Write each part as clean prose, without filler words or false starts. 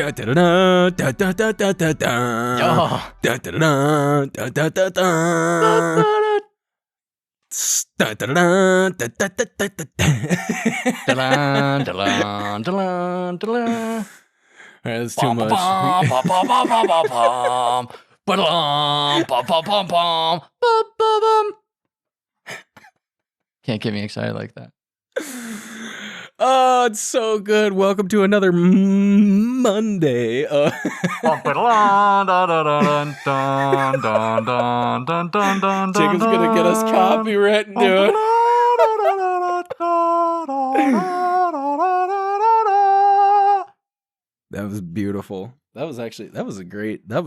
Da da da da da da da da da. Oh. Da da da da da da da. Da da da da da da da da. That's too much. Can't get me excited like that. Oh, it's so good. Welcome to another Monday. Jacob's gonna get us copyright and do it. That was beautiful. That was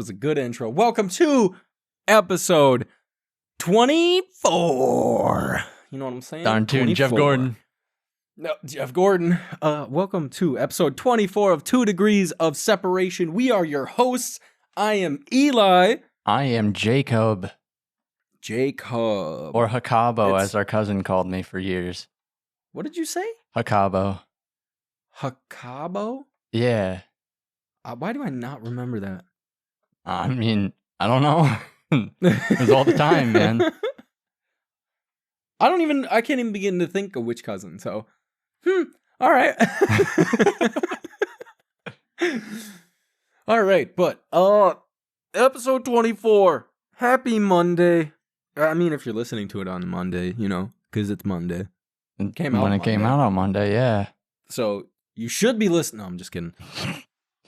a good intro. Welcome to episode 24. You know what I'm saying? Darn tune, Jeff Gordon. No, Jeff Gordon. Welcome to episode 24 of 2 Degrees of Separation. We are your hosts. I am Eli. I am Jacob. Jacob. Or Hakabo, as our cousin called me for years. What did you say? Hakabo? Yeah. Why do I not remember that? I mean, I don't know. It was all the time, man. I can't even begin to think of which cousin, so. All right. All right, but, episode 24. Happy Monday. I mean, if you're listening to it on Monday, you know, because it's Monday. It came out on Monday, yeah. So, you should be listening. No, I'm just kidding.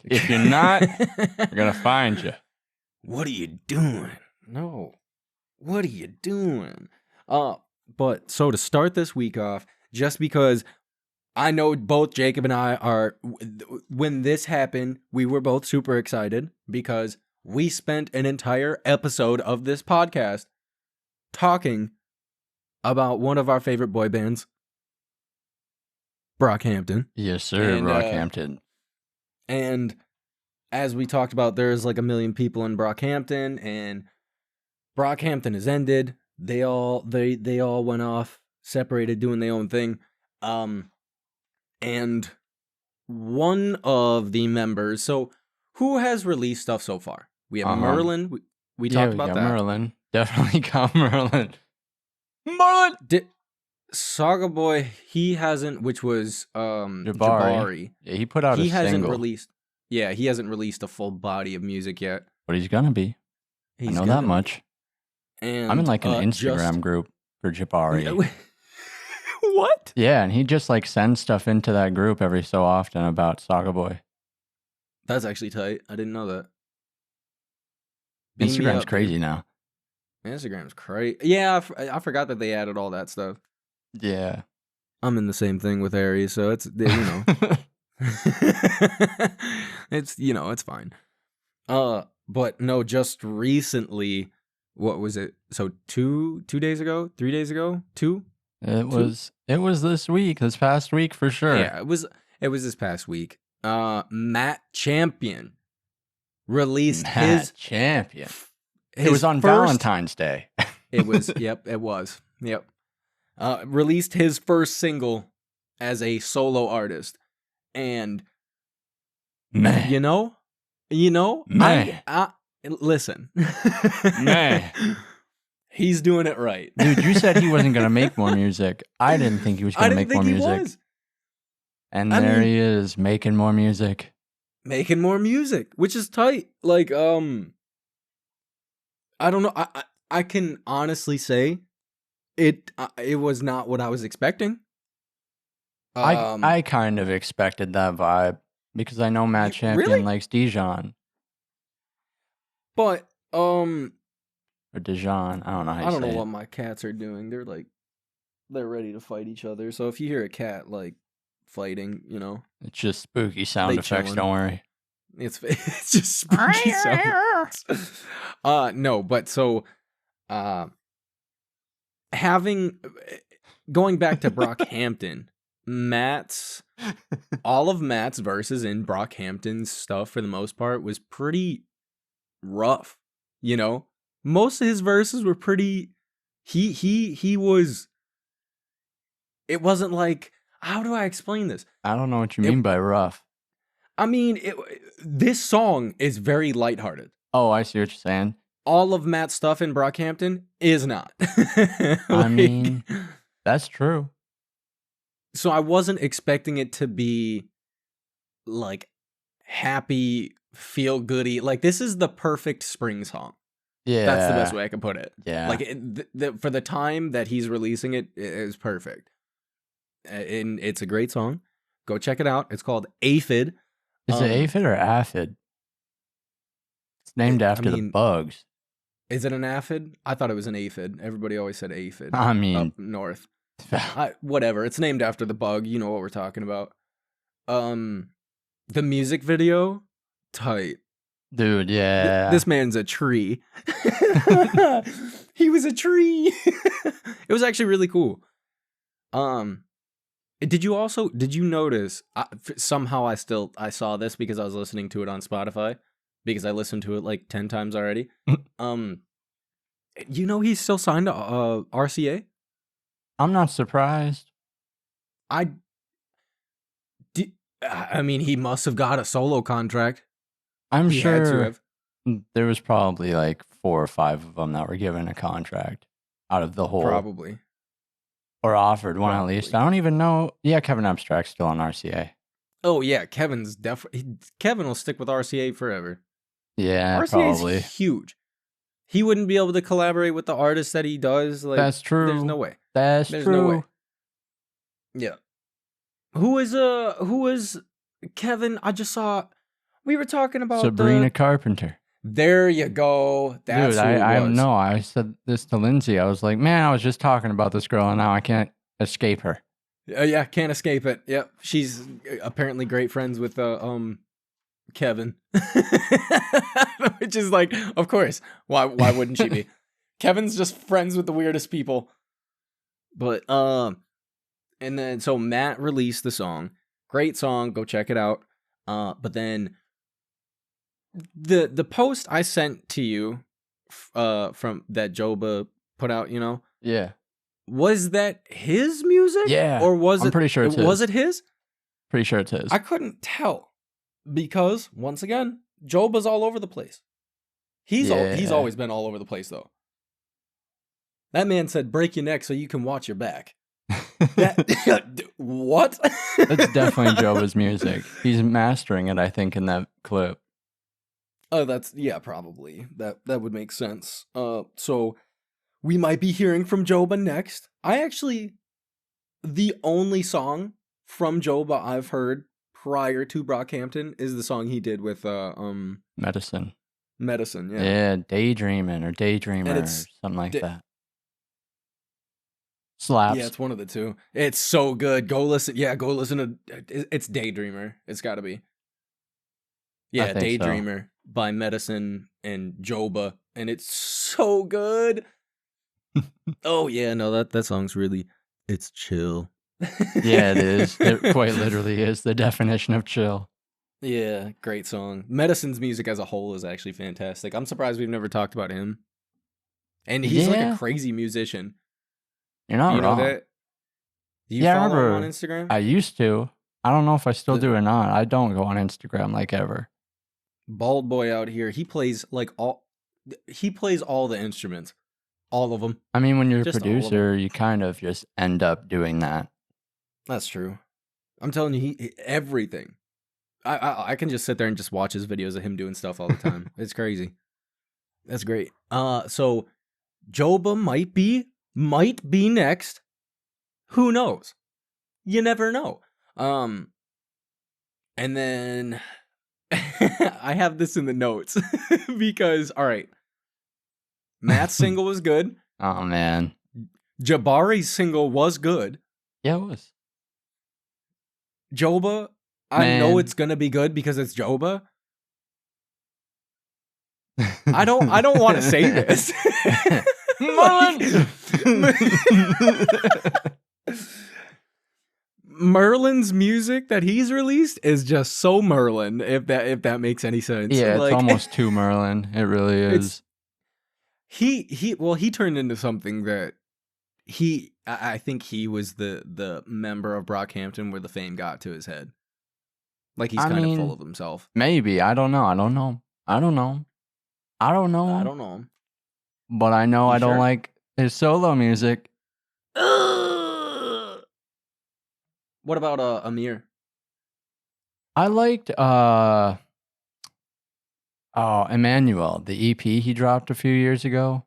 If you're not, we're going to find you. What are you doing? No. What are you doing? But so to start this week off, just because I know both Jacob and I are, when this happened, we were both super excited because we spent an entire episode of this podcast talking about one of our favorite boy bands, Brockhampton. Yes, sir, Brockhampton. And as we talked about, there's like a million people in Brockhampton, and Brockhampton has ended. They all went off, separated, doing their own thing. And one of the members, so who has released stuff so far? We have Merlin. We talked about that. Merlin. Definitely got Merlin. Saga Boy, he hasn't, which was Jabari. Yeah, he put out a single. He hasn't released a full body of music yet. But he's gonna be. I know that much. And I'm in like an Instagram group for Jabari. What? Yeah, and he just like sends stuff into that group every so often about Saga Boy. That's actually tight. I didn't know that. Instagram's crazy now. Instagram's crazy. Yeah, I forgot that they added all that stuff. Yeah. I'm in the same thing with Aries, so it's, you know. It's fine. But no, just recently, what was it? So 2 days ago, 3 days ago, 2? It was this past week for sure. Yeah, it was this past week. Matt Champion released his Champion. It was on Valentine's Day. It was, it was. Yep. Released his first single as a solo artist. And man, you know, man. I listen. Man. He's doing it right. Dude, you said he wasn't going to make more music. I didn't think he was going to make more music. And there he is, making more music. Making more music, which is tight. Like, I don't know. I can honestly say it was not what I was expecting. I kind of expected that vibe because I know Matt Champion likes Dijon. But, or Dijon. I don't know how you say it. I don't know what my cats are doing. They're ready to fight each other. So if you hear a cat like fighting, you know, it's just spooky sound effects. Don't worry. It's just spooky sounds. No, but so going back to Brockhampton, all of Matt's verses in Brockhampton's stuff for the most part was pretty rough, you know. Most of his verses were pretty. He was. It wasn't like, how do I explain this? I don't know what you mean by rough. I mean, this song is very lighthearted. Oh, I see what you're saying. All of Matt's stuff in Brockhampton is not. I mean, that's true. So I wasn't expecting it to be like happy, feel goody. Like, this is the perfect spring song. Yeah. That's the best way I can put it. Yeah. Like, for the time that he's releasing it, it is perfect. And it's a great song. Go check it out. It's called Aphid. Is it aphid or aphid? It's named after the bugs. Is it an aphid? I thought it was an aphid. Everybody always said aphid. I mean, up north. Whatever. It's named after the bug. You know what we're talking about. The music video, tight. Dude, yeah. This man's a tree. He was a tree. It was actually really cool. Did you notice, somehow I saw this because I was listening to it on Spotify, because I listened to it like 10 times already. He's still signed to RCA? I'm not surprised. I mean, he must have got a solo contract. I'm sure there was probably like 4 or 5 of them that were given a contract out of the whole. Probably. Or offered one at least. I don't even know. Yeah, Kevin Abstract's still on RCA. Oh, yeah. Kevin will stick with RCA forever. Yeah, RCA's probably. Huge. He wouldn't be able to collaborate with the artists that he does. Like, that's true. There's no way. There's true. No way. Yeah. Who is Kevin? I just saw. We were talking about Sabrina Carpenter. There you go. That's Dude, who it was. I said this to Lindsay. I was like, man, I was just talking about this girl, and now I can't escape her. Yeah, can't escape it. Yep, she's apparently great friends with Kevin, which is like, of course, why wouldn't she be? Kevin's just friends with the weirdest people. But and then so Matt released the song. Great song, go check it out. But then the post I sent to you from that Joba put out, Yeah. Was that his music? Yeah. Or was I'm pretty sure it's his. Was it his? Pretty sure it's his. I couldn't tell because once again, Joba's all over the place. He's always been all over the place though. That man said, "Break your neck so you can watch your back." What? That's definitely Joba's music. He's mastering it, I think, in that clip. Oh, probably. That would make sense. So we might be hearing from Joba next. The only song from Joba I've heard prior to Brockhampton is the song he did with Medicine. Medicine, yeah. Yeah, Daydreaming or Daydreamer or something like that. Slaps. Yeah, it's one of the two. It's so good. Go listen. Yeah, go listen to. It's Daydreamer. It's got to be. Yeah, Daydreamer by Medicine and Joba, and it's so good. Oh yeah, no, that song's really, it's chill. Yeah, it is. It quite literally is the definition of chill. Yeah, great song. Medicine's music as a whole is actually fantastic. I'm surprised we've never talked about him. And he's like a crazy musician. You're not wrong. Know that? Do you follow him on Instagram? I used to. I don't know if I still do or not. I don't go on Instagram like ever. Bald boy out here. He plays all the instruments. All of them. I mean, when you're a producer, you kind of just end up doing that. That's true. I'm telling you, everything. I can just sit there and just watch his videos of him doing stuff all the time. It's crazy. That's great. So Joba might be next. Who knows? You never know. And then I have this in the notes because, all right, Matt's single was good. Oh, man. Jabari's single was good. Yeah, it was. Joba, I know it's going to be good because it's Joba. I don't want to say this. Merlin's music that he's released is just so Merlin, if that makes any sense. Yeah, it's almost too Merlin. It really is. He turned into something that I think he was the member of Brockhampton where the fame got to his head. Like he's kind of full of himself. Maybe. I don't know. But I know I don't like his solo music. What about Amir? I liked Emmanuel, the EP he dropped a few years ago.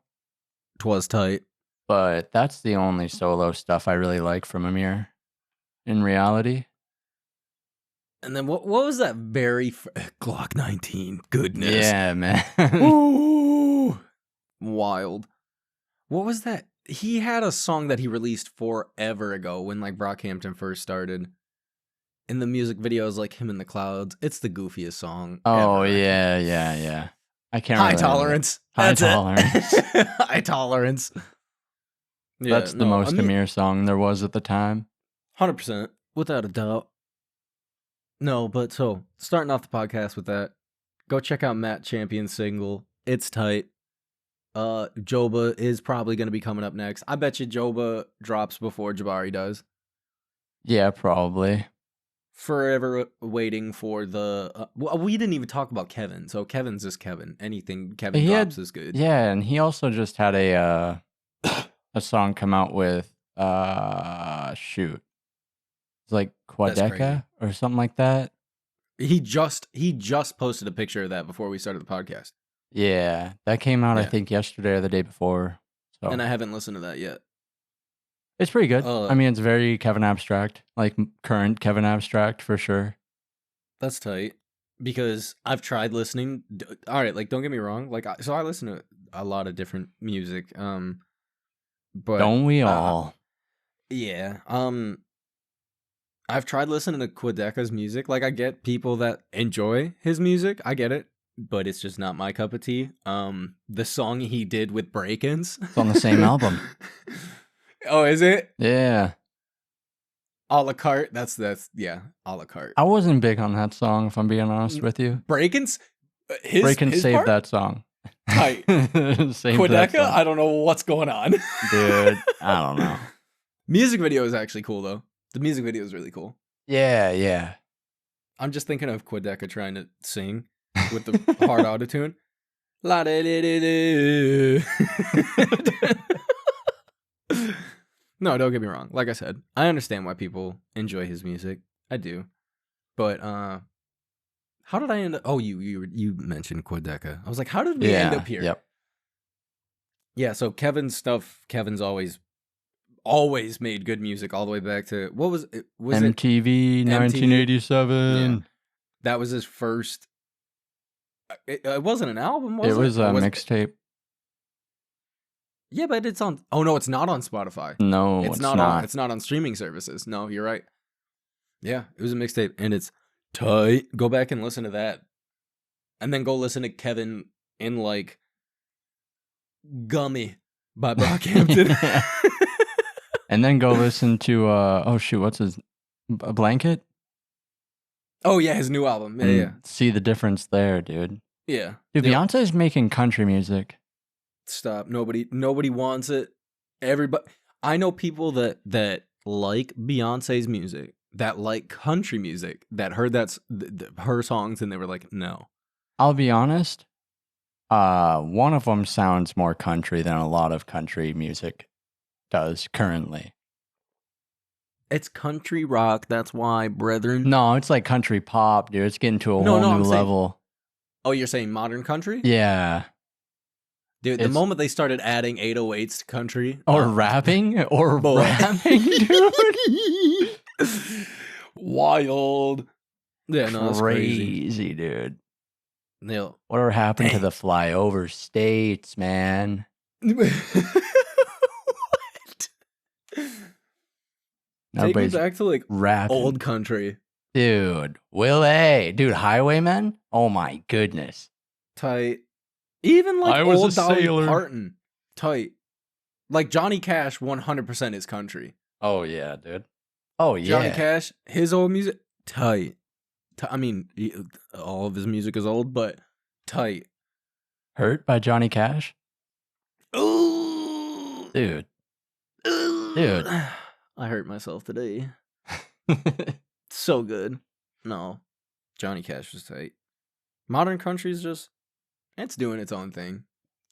'Twas tight. But that's the only solo stuff I really like from Amir in reality. And then what was that very Glock 19? Goodness. Yeah, man. Ooh, wild. What was that? He had a song that he released forever ago when like Brockhampton first started. And the music video is like him in the clouds. It's the goofiest song. Oh, ever. yeah. I can't remember. High tolerance. High tolerance. High tolerance. Yeah, that's the most Amir song there was at the time. 100%. Without a doubt. No, but so starting off the podcast with that, go check out Matt Champion's single. It's tight. Joba is probably going to be coming up next. I bet you Joba drops before Jabari does. Yeah, probably. Forever waiting for the... we didn't even talk about Kevin, so Kevin's just Kevin. Anything Kevin drops is good. Yeah, and he also just had a song come out with... shoot. It's like Quadeca or something like that. He just posted a picture of that before we started the podcast. Yeah, that came out I think yesterday or the day before. So. And I haven't listened to that yet. It's pretty good. I mean, it's very Kevin Abstract, like current Kevin Abstract for sure. That's tight because I've tried listening. All right, like don't get me wrong. Like so, I listen to a lot of different music. But don't we all? Yeah. I've tried listening to Quadeca's music. Like I get people that enjoy his music. I get it. But it's just not my cup of tea. The song he did with Break-Ins. It's on the same album. Oh, is it? Yeah. A la carte. That's yeah. A la carte. I wasn't big on that song, if I'm being honest with you. Break-Ins? Break-Ins saved that song. Tight. Quadeca? I don't know what's going on. Dude, I don't know. Music video is actually cool, though. The music video is really cool. Yeah. I'm just thinking of Quadeca trying to sing with the hard autotune. La da da da da. No, don't get me wrong. Like I said, I understand why people enjoy his music. I do. But how did I end up? Oh, you mentioned Quadeca. I was like, how did we end up here? Yep. Yeah, so Kevin's always made good music all the way back to what was it? Was MTV 1987. Yeah. That was his first. It wasn't an album, was it? It was a mixtape. Yeah, but it's on. Oh no, it's not on Spotify. No, it's not. It's not on streaming services. No, you're right. Yeah, it was a mixtape, and it's tight. Go back and listen to that, and then go listen to Kevin in like Gummy by Brockhampton. And then go listen to what's his Blanket? Oh yeah, his new album. Yeah. See the difference there, dude. Yeah. Dude, Beyonce's making country music. Stop. Nobody wants it. Everybody. I know people that like Beyonce's music, that like country music, that heard her songs and they were like, no. I'll be honest. One of them sounds more country than a lot of country music does currently. It's country rock, that's why, brethren. No, it's like country pop, dude. It's getting to a whole new level. Oh, you're saying modern country? Yeah. Dude, the moment they started adding 808s to country. Or rapping? Dude. Wild. Yeah, no, that's crazy, dude. No. Whatever happened to the flyover states, man? Take me back to like rapping. Old country. Dude, Will A. Dude, Highwaymen? Oh my goodness. Tight. Even like old Dolly Parton. Tight. Like Johnny Cash 100% is country. Oh yeah, dude. Oh yeah. Johnny Cash, his old music, tight. I mean, all of his music is old, but tight. Hurt by Johnny Cash? Ooh. Dude. I hurt myself today. So good. No. Johnny Cash was tight. Modern country's just, it's doing its own thing.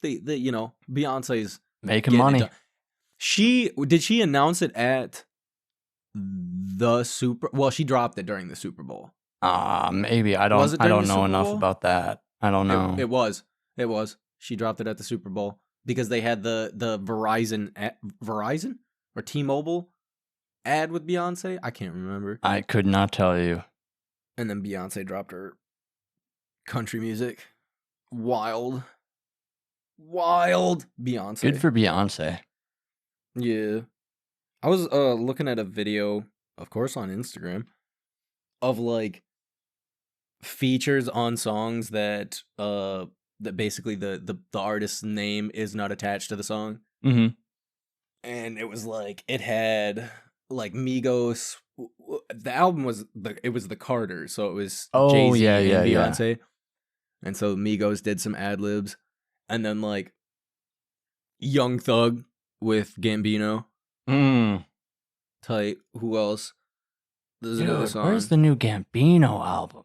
Beyonce's making getting money. it done. Did she announce it at the Super? Well, she dropped it during the Super Bowl. Maybe I Was it don't during the know Super enough Bowl? about that. I don't know. It was. She dropped it at the Super Bowl because they had the Verizon or T-Mobile ad with Beyonce. I can't remember. I could not tell you. And then Beyonce dropped her country music. Wild Beyonce. Good for Beyonce. Yeah. I was looking at a video, of course on Instagram, of like features on songs that basically the artist's name is not attached to the song. Mm-hmm. And it was like, it had like Migos. The album was the Carters, so it was Jay-Z and Beyonce. Yeah. And so Migos did some ad libs, and then like Young Thug with Gambino. Tight. Who else? There's another song. Where's the new Gambino album?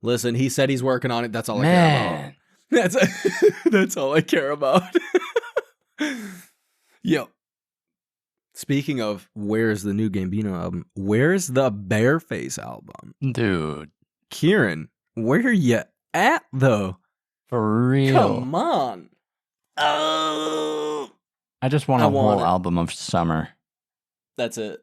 Listen, he said he's working on it. That's all I care about. That's all I care about. Yo. Speaking of, where's the new Gambino album? Where's the Bareface album? Dude. Kieran, where you at, though? For real. Come on. Oh. I just want a whole album of Summer. That's it.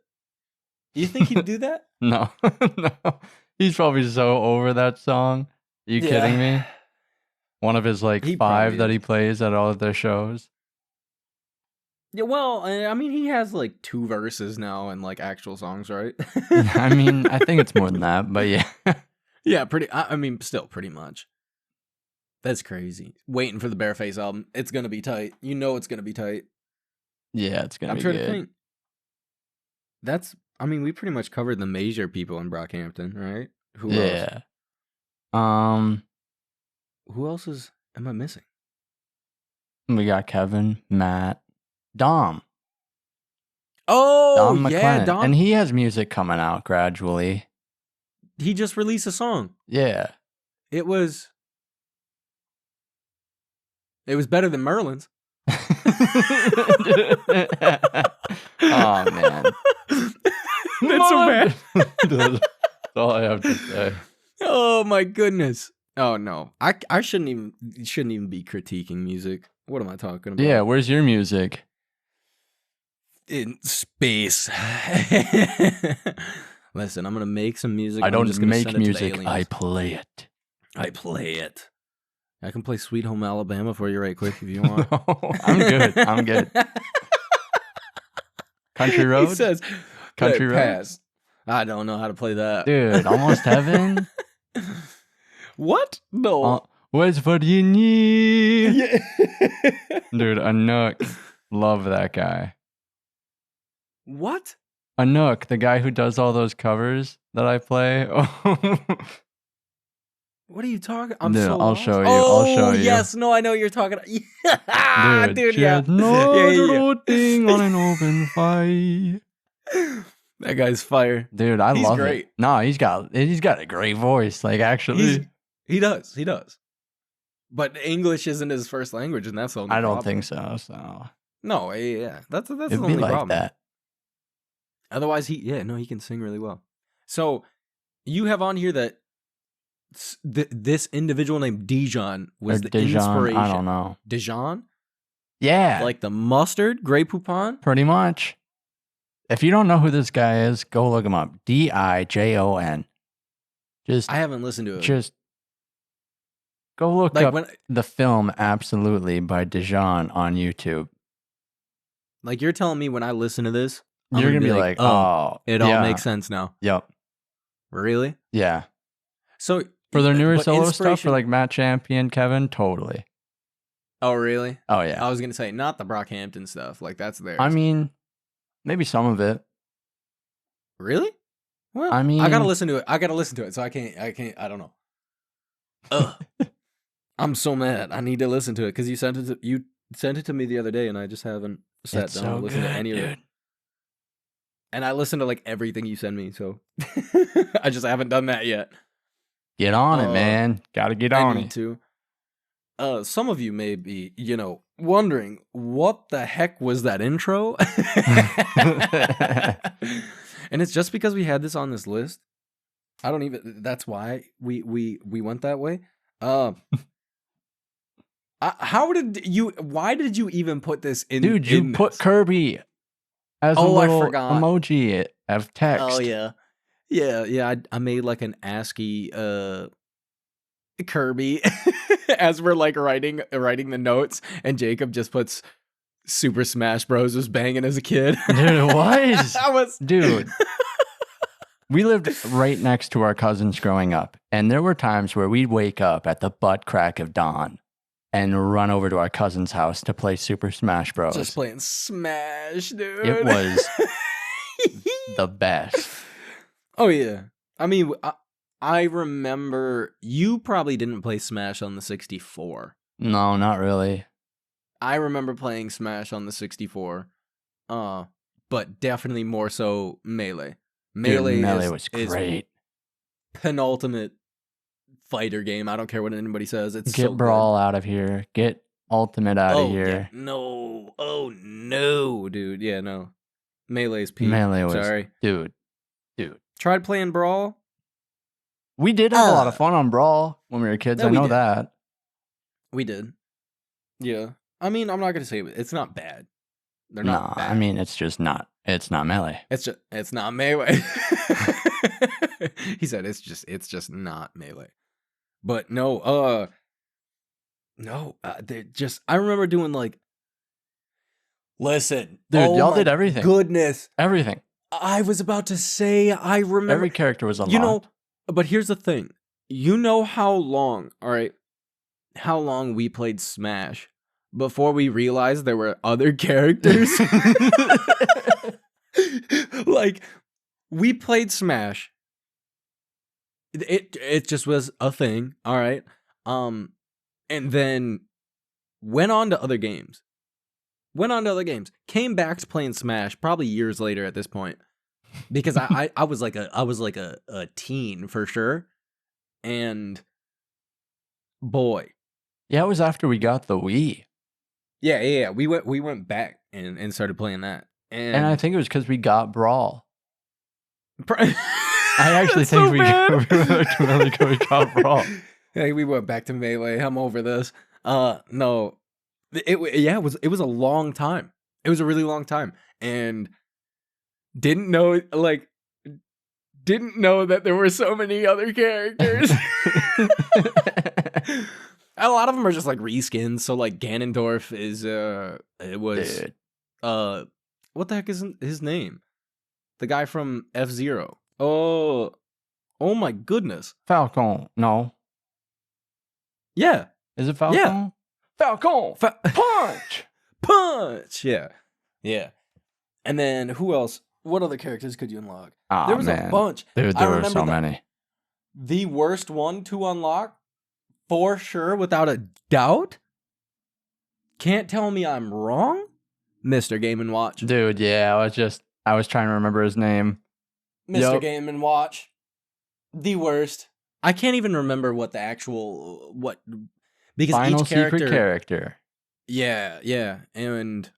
You think he'd do that? No. No. He's probably so over that song. Are you kidding me? One of his like 5 that he plays at all of their shows. Yeah, well, I mean, he has like 2 verses now and like actual songs, right? I mean, I think it's more than that, but yeah. Yeah, still pretty much. That's crazy. Waiting for the Bareface album. It's going to be tight. You know it's going to be tight. Yeah, it's going to be good. I'm trying to think. We pretty much covered the major people in Brockhampton, right? Who else? Who else am I missing? We got Kevin, Matt, Dom. Oh, Dom McClennan. yeah, Dom. And he has music coming out gradually. He just released a song. Yeah. It was better than Merlin's. Oh, man. That's so bad. That's all I have to say. Oh, my goodness. Oh, no. I shouldn't even be critiquing music. What am I talking about? Yeah, where's your music? In space. Listen, I'm going to make some music. I don't just make music, I play it. I play it. I can play Sweet Home Alabama for you right quick if you want. No, I'm good. Country Road? He says, Country Road? Pass. I don't know how to play that. Dude, Almost Heaven? What? No. What's what you need? Yeah. Dude, Anook. Love that guy. What? Anook, the guy who does all those covers that I play. What are you talking? I'll show you. Oh, I'll show you. Yes, no, I know what you're talking about. Dude, yeah. Floating on an open fire. That guy's fire. Dude, He's love great. it. No, he's got a great voice. Like, actually. He does. But English isn't his first language, and that's the only I don't problem. think so. No, yeah. That's the It'd only be like problem. that. Otherwise, he can sing really well. So, you have on here that this individual named Dijon was the inspiration. I don't know. Dijon? Yeah. Like the mustard, Grey Poupon? Pretty much. If you don't know who this guy is, go look him up. Dijon. I haven't listened to it. Just go look up the film Absolutely by Dijon on YouTube. Like, you're telling me when I listen to this, you're going to be like, oh. It all makes sense now. Yep. Really? Yeah. So for their newer solo stuff, for like Matt Champion, Kevin, totally. Oh, really? Oh, yeah. I was going to say, not the Brockhampton stuff. Like, that's theirs. I mean, maybe some of it. Really? Well, I got to listen to it. So I don't know. Ugh. I'm so mad. I need to listen to it because you sent it to me the other day and I just haven't sat down and listened to any of it. And I listen to like everything you send me, so I just haven't done that yet. Get on it, man. Gotta get I on need it. to. Some of you may be, wondering what the heck was that intro? And it's just because we had this on this list. I don't even. That's why we went that way. How did you? Why did you even put this in? Dude, you put Kirby as a I little forgot. emoji of text. Oh yeah. I made like an ASCII Kirby as we're like writing the notes, and Jacob just puts Super Smash Bros. Was banging as a kid. Dude, it was. I was. Dude. We lived right next to our cousins growing up, and there were times where we'd wake up at the butt crack of dawn and run over to our cousin's house to play Super Smash Bros. Just playing Smash, dude. It was the best. Oh yeah. I mean, I remember you probably didn't play Smash on the 64. No, not really. I remember playing Smash on the 64. But definitely more so Melee. Melee was great. Penultimate fighter game. I don't care what anybody says. It's Get so Brawl good. out of here. Get Ultimate out of here. Yeah. No. Oh no, dude. Yeah, no. Melee's peak. Melee was. Sorry. Dude. Tried playing Brawl? We did have a lot of fun on Brawl when we were kids. I know that. We did. Yeah. I mean, I'm not going to say it's not bad. They're not bad. I mean, it's not Melee. It's not Melee. He said it's just not Melee. But no, they just, I remember doing like, listen, dude, y'all did everything. Goodness. Everything. I was about to say, I remember. Every character was unlocked. But here's the thing. You know how long we played Smash before we realized there were other characters? Like, we played Smash. It just was a thing, all right? And then went on to other games. Came back to playing Smash probably years later at this point. Because I was like a teen for sure. And boy. Yeah, it was after we got the Wii. Yeah. We went back and started playing that. And I think it was because we got Brawl. I actually think we got Brawl. Hey, we went back to Melee. I'm over this. No. It was a long time. It was a really long time. And didn't know that there were so many other characters. A lot of them are just like reskins. So like Ganondorf is Dude. what the heck is his name? The guy from F-Zero. Oh my goodness. Falcon. No. Yeah. Is it Falcon? Yeah. Falcon. Punch. Yeah. And then who else? What other characters could you unlock? There was a bunch. Dude, there were so many. The worst one to unlock, for sure, without a doubt. Can't tell me I'm wrong. Mr. Game & Watch. Dude, yeah, I was trying to remember his name. Mr. Game & Watch. The worst. I can't even remember what the actual because Final each character, secret character. Yeah. And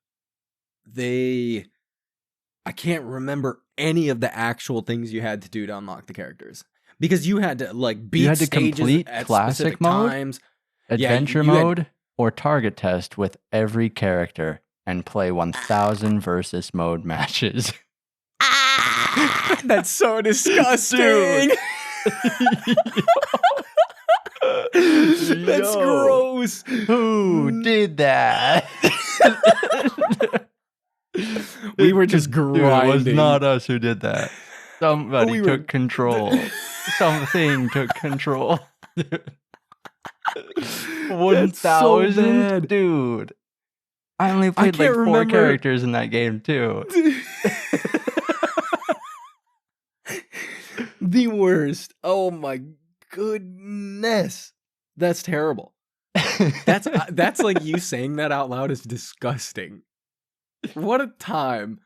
I can't remember any of the actual things you had to do to unlock the characters. Because you had to like beat stages complete at classic specific mode, times. Adventure mode, or target test with every character and play 1,000 versus mode matches. That's so disgusting. That's gross. Who did that? We were just grinding. Dude, it was not us who did that. Somebody took control. Something took control. 1,000? So dude. I only played like 4 characters in that game too. The worst. Oh my goodness. That's terrible. That's like you saying that out loud is disgusting. What a time.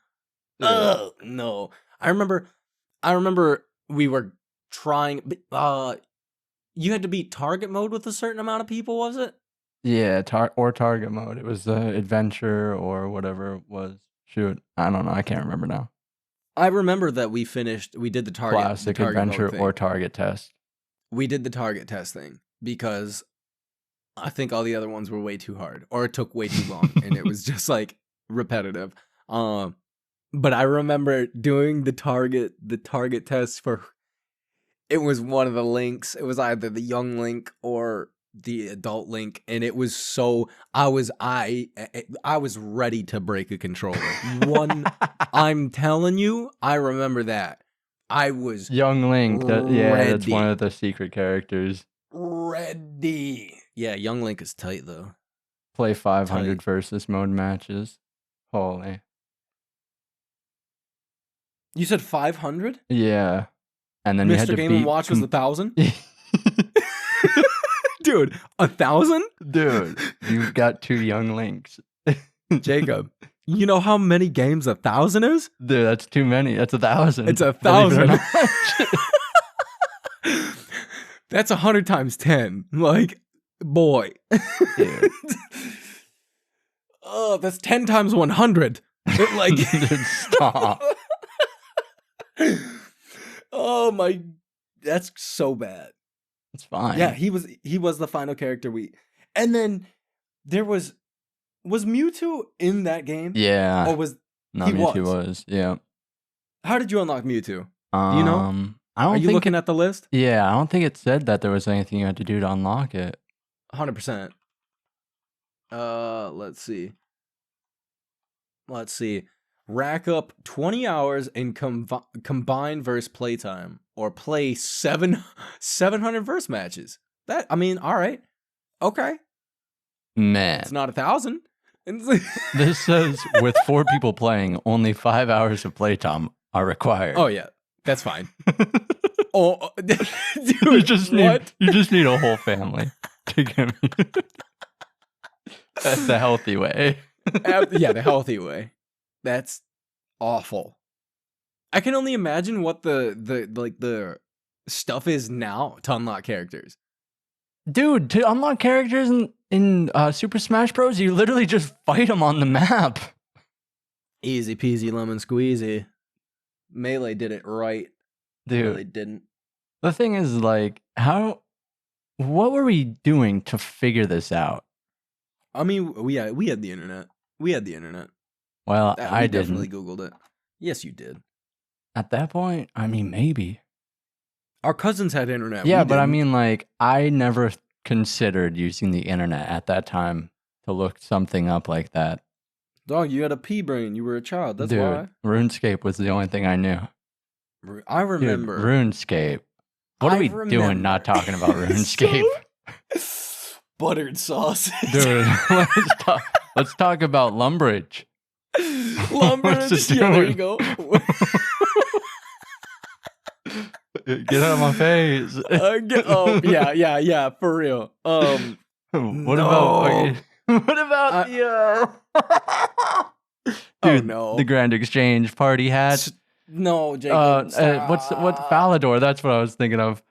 Oh no. I remember we were trying you had to beat target mode with a certain amount of people, was it? Yeah, target mode. It was the adventure or whatever it was. Shoot, I don't know. I can't remember now. I remember that we did the Classic target adventure mode thing. or target test. We did the target test thing because I think all the other ones were way too hard or it took way too long and it was just like repetitive. But I remember doing the target test for, it was one of the links. It was either the young link or the adult link, and it was so I was ready to break a controller. I'm telling you, I remember that. I was Young Link. Yeah, that's ready. one of the secret characters. Ready. Yeah, Young Link is tight though. Play 500 versus mode matches. Holy. You said 500? Yeah. And then you had Mr. to Game beat... & Watch was 1,000? Dude, 1,000? Dude, you've got 2 Young Links. Jacob, you know how many games 1,000 is? Dude, that's too many. That's 1,000. It's 1,000. That's 100 times 10. Like, boy. Dude. Oh, that's 10 times 100. Like, dude, stop. Oh my, that's so bad. It's fine. Yeah, he was the final character and then there was Mewtwo in that game? Yeah. Or was No, he Mewtwo was. Yeah. How did you unlock Mewtwo? Do you know? Are you looking at the list? Yeah, I don't think it said that there was anything you had to do to unlock it. 100%. Let's see. Rack up 20 hours in combined verse playtime or play 700 verse matches. That, I mean, all right. Okay. Man. It's not 1,000. This says with 4 people playing, only 5 hours of playtime are required. Oh yeah, that's fine. Oh, dude, you just need a whole family to get me. That's the healthy way. Yeah, the healthy way. That's awful. I can only imagine what the stuff is now to unlock characters. Dude, to unlock characters in Super Smash Bros, you literally just fight them on the map. Easy peasy lemon squeezy. Melee did it right. Dude. Really didn't. The thing is, like, what were we doing to figure this out? I mean, we had the internet. Well, I definitely didn't. Googled it. Yes, you did. At that point, I mean, maybe. Our cousins had internet. Yeah, we but I didn't. mean, like, I never considered using the internet at that time to look something up like that. Dog, you had a pea brain. You were a child. That's Dude, why. RuneScape was the only thing I knew. I remember. Dude, RuneScape. What are we doing not talking about RuneScape? Buttered sausage. Dude, let's talk about Lumbridge. Lumbridge. Yeah, there you go. Get out of my face. Yeah, for real. What about the dude, no. The Grand Exchange party hat? No, Jacob. What's Falador? That's what I was thinking of.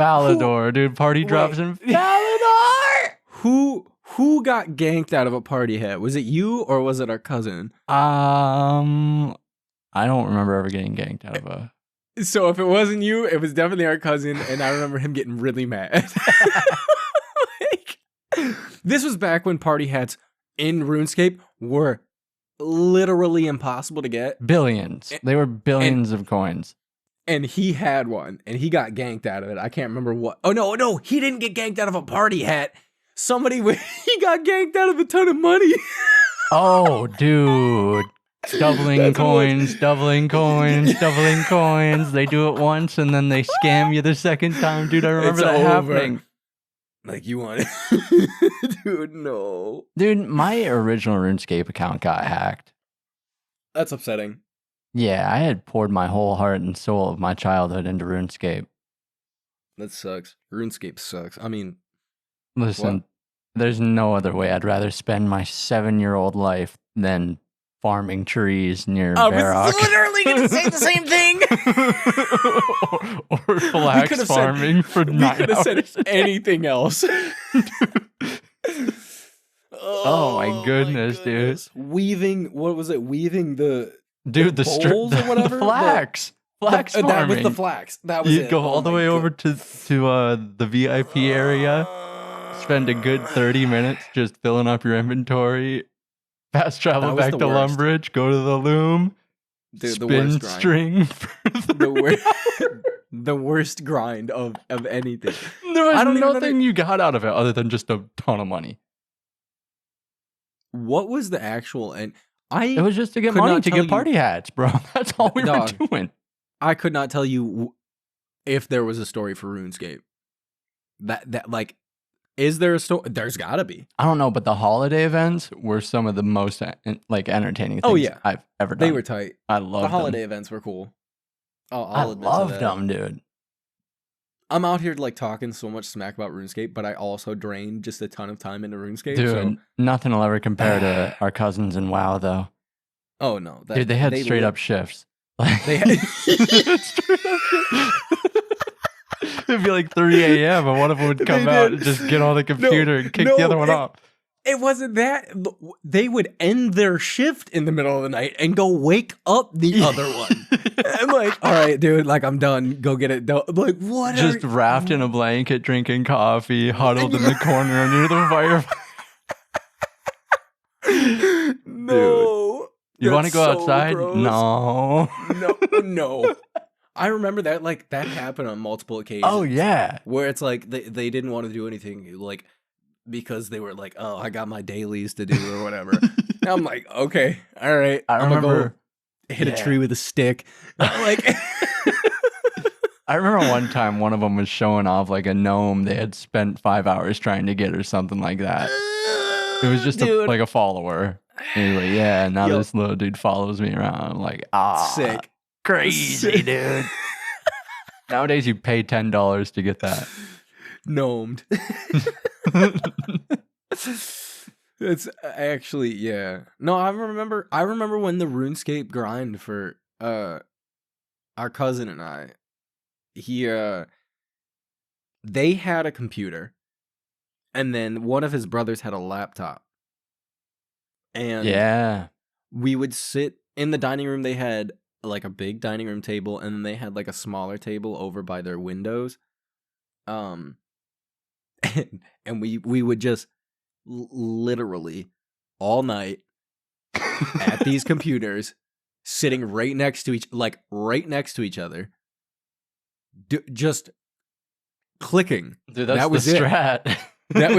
Falador, dude, party drops in Falador. Who got ganked out of a party hat? Was it you or was it our cousin? I don't remember ever getting ganked out of a. So if it wasn't you, it was definitely our cousin, and I remember him getting really mad. This was back when party hats in RuneScape were literally impossible to get. Billions. They were billions of coins. And he had one, and he got ganked out of it. I can't remember what. Oh, no, he didn't get ganked out of a party hat. He got ganked out of a ton of money. Oh, dude. Doubling coins. They do it once, and then they scam you the second time. Dude, I remember that happening. Like, you want it? Dude, no. Dude, my original RuneScape account got hacked. That's upsetting. Yeah, I had poured my whole heart and soul of my childhood into RuneScape. That sucks. RuneScape sucks. I mean... Listen, there's no other way I'd rather spend my 7-year-old life than farming trees near I Barrock. was literally going to say the same thing. or flax farming for 9 hours. We could have said anything else. Oh my goodness, dude. Weaving, what was it? Weaving the bowls or whatever? The flax. Flax farming. That was the flax. That was you it. go all the way over to the VIP area, spend a good 30 minutes just filling up your inventory, fast travel back to Lumbridge, go to the loom, dude, spin string for the worst grind of anything. There was nothing you got out of it other than just a ton of money. What was the actual end? It was just to get money to get party hats, bro. That's all we were doing. I could not tell you if there was a story for RuneScape. That like, is there a story? There's gotta be. I don't know, but the holiday events were some of the most like entertaining things I've ever done. They were tight. I loved the holiday events were cool. I loved them, dude. I'm out here like talking so much smack about RuneScape, but I also drained just a ton of time into RuneScape. Dude, so. Nothing will ever compare to our cousins in WoW, though. Oh no, dude, they had straight up shifts. They had It'd be like 3 a.m. and one of them would come out and just get on the computer and kick the other one off. It wasn't that. They would end their shift in the middle of the night and go wake up the other one. I'm like, all right, dude, like, I'm done. Go get it done. I'm like, what? Just wrapped in a blanket, drinking coffee, huddled in the corner under the fire. No. Dude, you want to go outside? Gross. No. I remember that, like, that happened on multiple occasions. Oh, yeah. Where it's like they didn't want to do anything, like, because they were like, oh, I got my dailies to do or whatever. And I'm like, okay, all right. I'm gonna go hit a tree with a stick. Like, I remember one time one of them was showing off like a gnome they had spent 5 hours trying to get or something like that. It was just like a follower. Anyway, yeah, now this little dude follows me around. I'm like, sick. Crazy, dude. Nowadays you pay $10 to get that. Gnomed. It's actually, yeah. No, I remember when the RuneScape grind for our cousin and I, they had a computer, and then one of his brothers had a laptop. And we would sit in the dining room. They had like a big dining room table, and then they had like a smaller table over by their windows. And we would just literally all night at these computers, sitting right next to each other, just clicking. Dude, that was the strat. That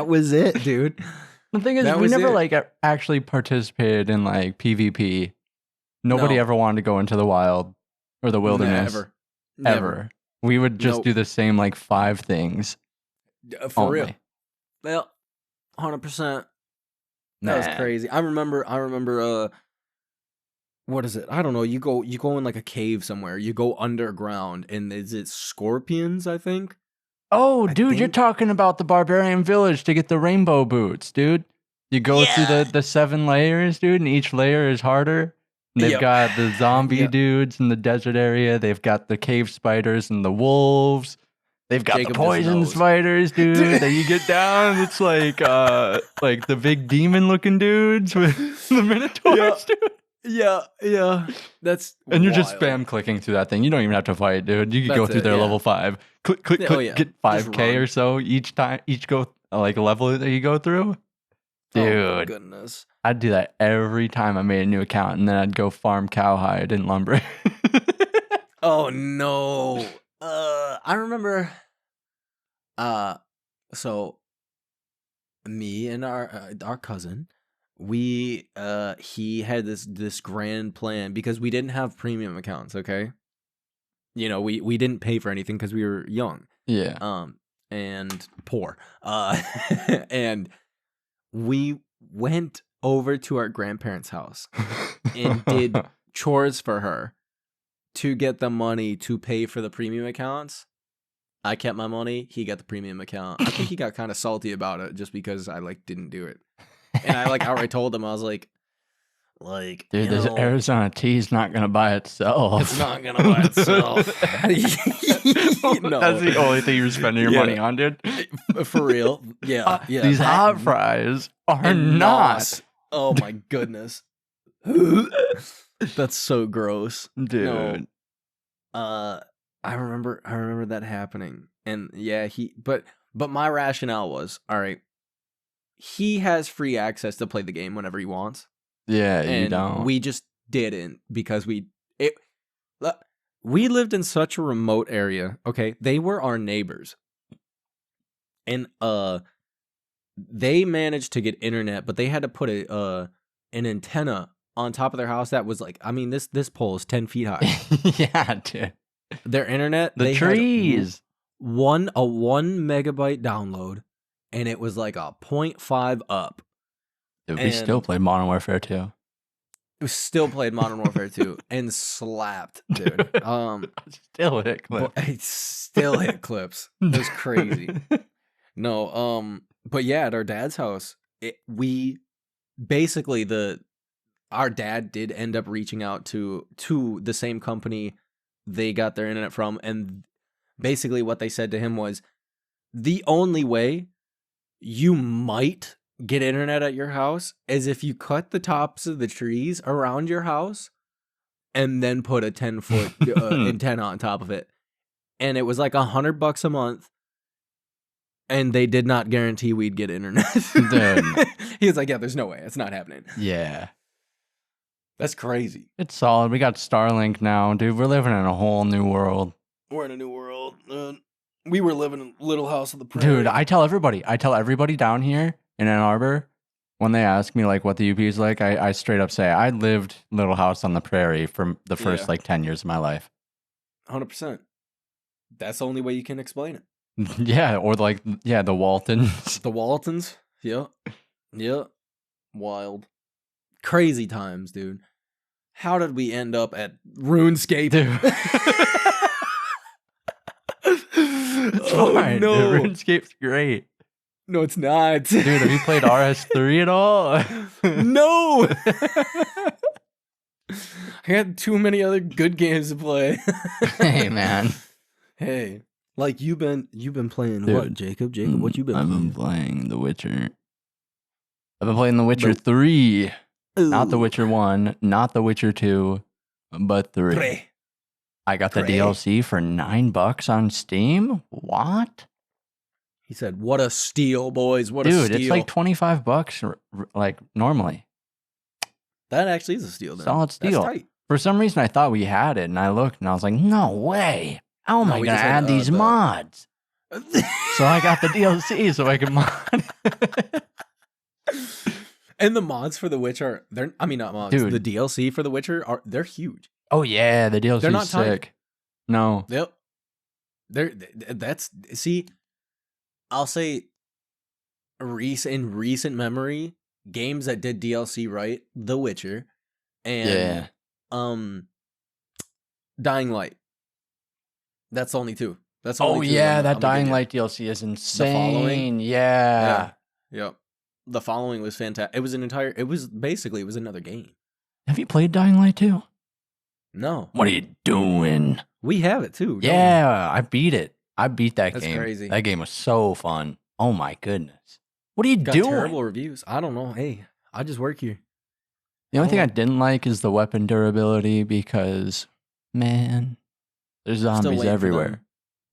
was it, dude. The thing is, we never like actually participated in like PvP. Nobody ever wanted to go into the wild or the wilderness. Never. We would just do the same like 5 things. For real. Well, 100%. That was crazy. I remember what is it? I don't know. You go in like a cave somewhere. You go underground, and is it scorpions, I think? Oh, dude, you're talking about the barbarian village to get the rainbow boots, dude. You go through the 7 layers, dude, and each layer is harder. They've got the zombie dudes in the desert area. They've got the cave spiders and the wolves. They've got the poison spiders, dude. Then you get down, it's like the big demon-looking dudes with the minotaurs, dude. Yeah. That's and you're just spam clicking through that thing. You don't even have to fight, dude. You can go through their level 5. Click, get 5K or so each go like level that you go through. Dude, oh my goodness. I'd do that every time I made a new account, and then I'd go farm cowhide in Lumbridge. Oh no. I remember so me and our cousin, he had this grand plan because we didn't have premium accounts, okay? You know, we didn't pay for anything because we were young. Yeah. And poor. And we went over to our grandparents' house and did chores for her to get the money to pay for the premium accounts. I kept my money. He got the premium account. I think he got kind of salty about it just because I like didn't do it. And I like outright told him, I was like, Like, Dude, this Arizona tea's not gonna buy itself. it's not gonna buy itself. No. That's the only thing you're spending your money on, dude. For real. Yeah. Yeah. These hot fries are not. Nos. Oh my goodness. That's so gross. Dude. No. I remember that happening. And yeah, but my rationale was, all right, he has free access to play the game whenever he wants. Yeah, you And don't. we just didn't because we lived in such a remote area. Okay, they were our neighbors, and they managed to get internet, but they had to put an antenna on top of their house that was like, I mean, this pole is 10 feet high. Yeah, dude. Their internet, The they trees. had a 1 megabyte download, and it was like a 0.5 up. Dude, we still play Modern Warfare 2. We still played Modern Warfare 2 and slapped, dude. Still hit clips. It still hit clips. It was crazy. No, but yeah, at our dad's house, we basically our dad did end up reaching out to the same company they got their internet from, and basically what they said to him was, the only way you might get internet at your house is if you cut the tops of the trees around your house and then put a 10-foot antenna on top of it. And it was like $100 a month, and they did not guarantee we'd get internet. He was like, yeah, there's no way, it's not happening. Yeah. That's crazy. It's solid. We got Starlink now, dude. We're living in a whole new world. We're in a new world. We were living in Little House of the Prairie. Dude, I tell everybody down here in Ann Arbor, when they ask me like what the UP is like, I straight up say I lived Little House on the Prairie for the first like 10 years of my life. 100%. That's the only way you can explain it. Yeah, or like the Waltons. The Waltons. Yep. Yep. Wild. Crazy times, dude. How did we end up at RuneScape? Dude. It's fine. No. Dude, RuneScape's great. No, it's not. Dude, have you played RS3 at all? No. I had too many other good games to play. Hey, man. Hey, like you've been playing, dude, what, Jacob? Jacob, what you been I've playing? been playing The Witcher. I've been playing The Witcher 3. Ooh. Not The Witcher 1, not The Witcher 2, but 3. I got the DLC for $9 on Steam. What? He said, "What a steal, boys! What a steal!" Dude, it's like $25, like normally. That actually is a steal. Then. Solid steal. That's tight. For some reason, I thought we had it, and I looked, and I was like, "No way! How am I gonna add these mods?" So I got the DLC so I can mod. And the mods for The Witcher, not mods. Dude. The DLC for The Witcher they're huge. Oh yeah, the DLC They're not is sick. No. Yep. I'll say in recent memory, games that did DLC right, The Witcher and Dying Light. That's only two. That's only two. That Dying Light DLC is insane. The Following? Yeah. Yep. The Following was fantastic. It was another game. Have you played Dying Light 2? No. What are you doing? We have it too. Yeah, I beat it. I beat that game. That's crazy. That game was so fun. Oh my goodness. What are you doing? Terrible reviews. I don't know. Hey, I just work here. The only thing I didn't like is the weapon durability because, man, there's zombies everywhere.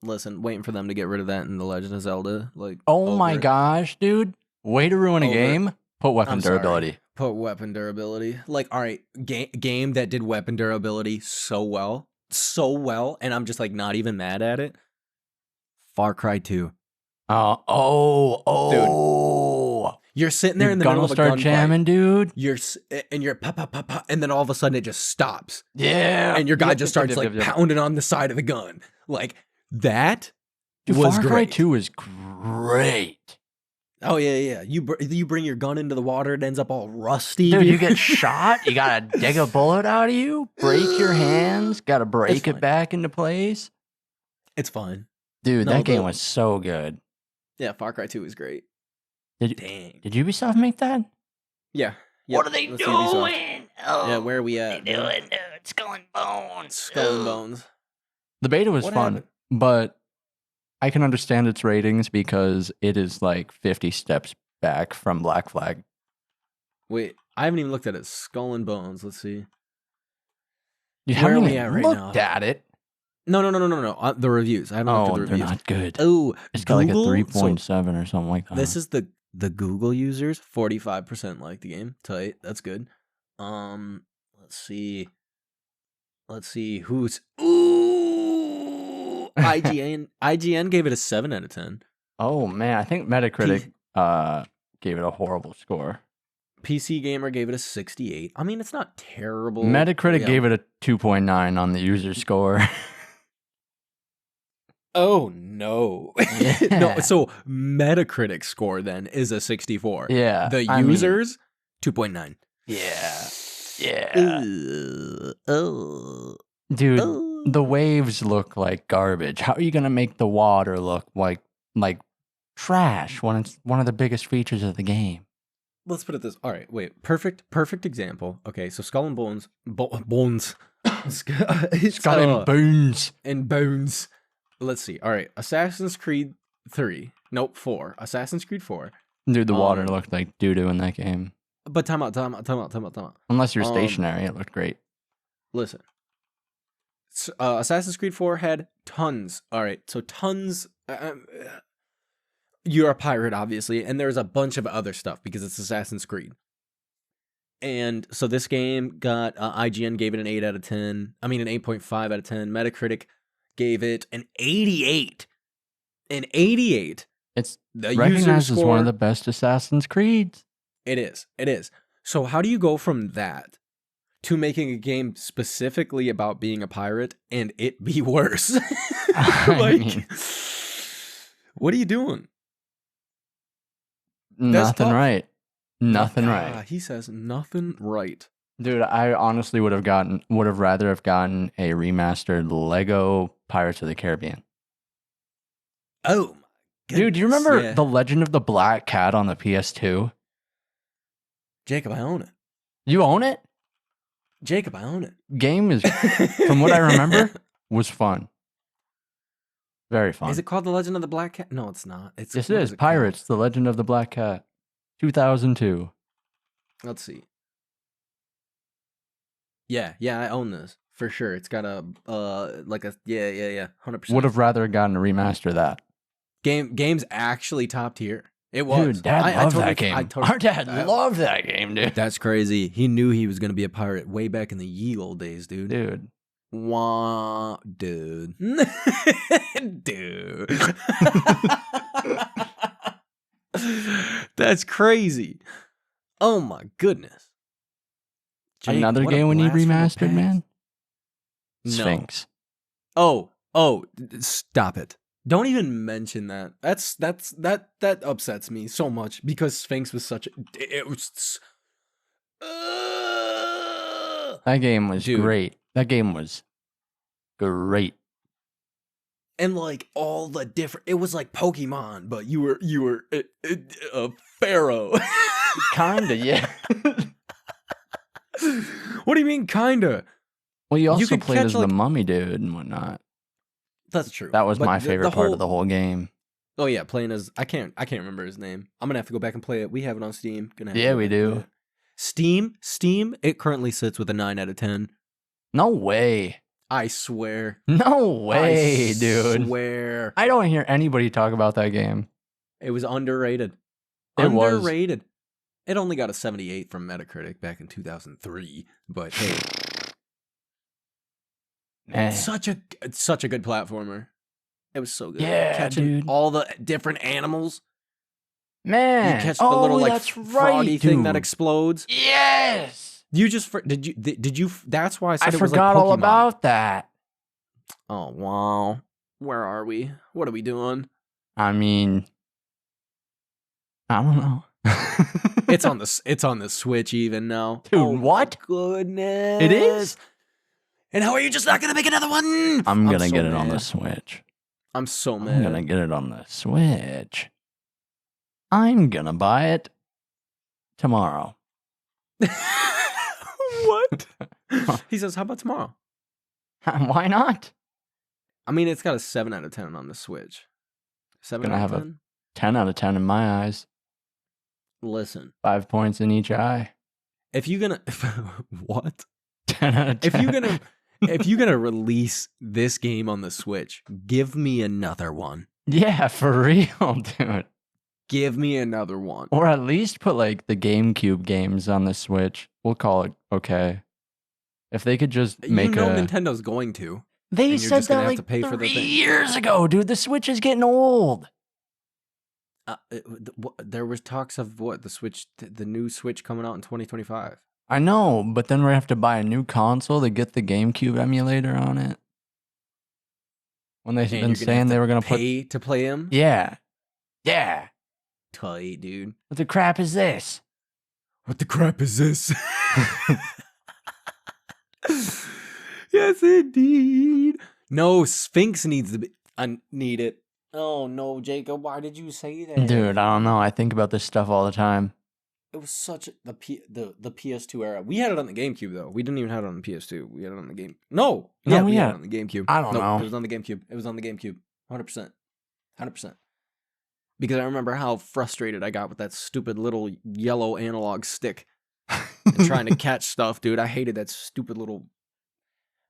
Listen, waiting for them to get rid of that in The Legend of Zelda. Oh my gosh, dude. Way to ruin a game. Put weapon durability. Put weapon durability. Like, all right, game that did weapon durability so well, and I'm just like not even mad at it. Far Cry 2. Dude. You're sitting there in the middle of a gunfight. Jamming, dude. You're pa, and then all of a sudden it just stops. Yeah. And your guy just starts pounding on the side of the gun. Like that was Far Cry great. 2 is great. Oh yeah. You bring your gun into the water, it ends up all rusty. Dude, you get shot. You gotta dig a bullet out of you. Break your hands. Gotta break it back into place. It's fine. Dude, that game was so good. Yeah, Far Cry 2 is great. Did Ubisoft make that? Yeah. What are they let's see Ubisoft. doing? Oh, Yeah, where are we what at? are they doing, dude? Skull and Bones. Skull and Ugh. Bones. The beta was What fun, happened? but I can understand its ratings because it is like 50 steps back from Black Flag. Wait, I haven't even looked at it. Skull and Bones. Let's see. You Where are haven't we even at right looked now? at it. No. The reviews. I haven't looked at the Oh, they're reviews. not good. Oh, It's got like a Google? 3.7 or something like that. This is the Google users. 45% like the game. Tight. That's good. Let's see. Who's IGN. IGN gave it a 7 out of 10. Oh man, I think Metacritic gave it a horrible score. PC Gamer gave it a 68. I mean, it's not terrible. Metacritic gave it a 2.9 on the user score. Oh no. Yeah. No, so Metacritic score then is a 64. Yeah. The I mean, users 2.9. yeah. Yeah. Oh. Dude, the waves look like garbage. How are you going to make the water look like trash when it's one of the biggest features of the game? Let's put it this. All right, wait. Perfect example. Okay, so Skull and Bones. Bones. Skull and Bones. And Bones. Let's see. All right, Assassin's Creed 3. Nope, 4. Assassin's Creed 4. Dude, the water looked like doo-doo in that game. But time out. Unless you're stationary, it looked great. Listen. Assassin's Creed 4 had tons. All right, so tons. You're a pirate, obviously, and there's a bunch of other stuff because it's Assassin's Creed. And so this game got IGN gave it an 8 out of 10. I mean, an 8.5 out of 10. Metacritic gave it an 88. An 88. It's the recognized as one of the best Assassin's Creeds. It is. So how do you go from that to making a game specifically about being a pirate and it be worse? What are you doing? Nothing right. Nothing right. He says nothing right. Dude, I honestly would have rather have gotten a remastered Lego Pirates of the Caribbean. Oh my goodness. Dude, do you remember The Legend of the Black Cat on the PS2? Jacob, I own it. You own it? Jacob, I own it. Game is, from what I remember, was fun. Very fun. Is it called The Legend of the Black Cat? No, it's not. Yes, it is. Pirates, The Legend of the Black Cat. 2002. Let's see. Yeah, I own this. For sure. It's got a, 100%. Would have rather gotten a remaster of that. Game's actually top tier. It was. Dude, Dad loved that game. Our dad loved that game, dude. That's crazy. He knew he was going to be a pirate way back in the ye old days, dude. Dude. Wah, dude. Dude. That's crazy. Oh my goodness. Jake, another game we need remastered, man? Sphinx. Oh, stop it. Don't even mention that. That upsets me so much because Sphinx was such a that game was great. That game was great. And like all the different, it was like Pokemon, but you were a pharaoh. Kinda, yeah. What do you mean, kinda? Well, you also played as the mummy dude and whatnot. That's true. That was my favorite part of the whole game. Oh yeah, playing as I can't remember his name. I'm gonna have to go back and play it. We have it on Steam. Yeah, we do. Steam. It currently sits with a 9 out of 10. No way. I swear. No way, dude. I swear. I don't hear anybody talk about that game. It was underrated. It was underrated. It only got a 78 from Metacritic back in 2003. But hey, it's such a good platformer. It was so good. Yeah, catching dude. all the different animals. Man, you catch the little like froggy thing that explodes. Yes. You just did you? That's why I said I it was forgot like all about that. Oh wow, where are we? What are we doing? I mean, I don't know. It's on the Switch even now. Dude, oh, what? Goodness, it is. And how are you just not gonna make another one? I'm gonna get it on the Switch. I'm so mad. I'm gonna get it on the Switch. I'm gonna buy it tomorrow. What? He says, how about tomorrow? Why not? I mean, it's got a 7 out of 10 on the Switch. 7 Gonna out of have a 10? 10 out of 10 in my eyes. Listen, 5 points in each eye. if you're gonna what? 10 out of 10. If you're gonna release this game on the Switch, give me another one. Yeah, for real, dude. Give me another one. Or at least put like the GameCube games on the Switch. We'll call it okay. If they could just make Nintendo's going to. They and you're said just gonna that have like to pay for the 3 thing. years ago, dude. The Switch is getting old. There was talks of the Switch, the new Switch coming out in 2025. I know, but then we have to buy a new console to get the GameCube emulator on it. When they've been saying they were going to pay to play him? Yeah. Yeah. Tight, dude. What the crap is this? What the crap is this? Yes, indeed. No, Sphinx needs to be. I need it. Oh no, Jacob, why did you say that? Dude, I don't know. I think about this stuff all the time. It was such the PS2 era. We had it on the GameCube though. We didn't even have it on the PS2. We had it on the game. No, No, we had yeah. it on the GameCube. I don't know. It was on the GameCube. It was on the GameCube. 100%. Because I remember how frustrated I got with that stupid little yellow analog stick and trying to catch stuff, dude. I hated that stupid little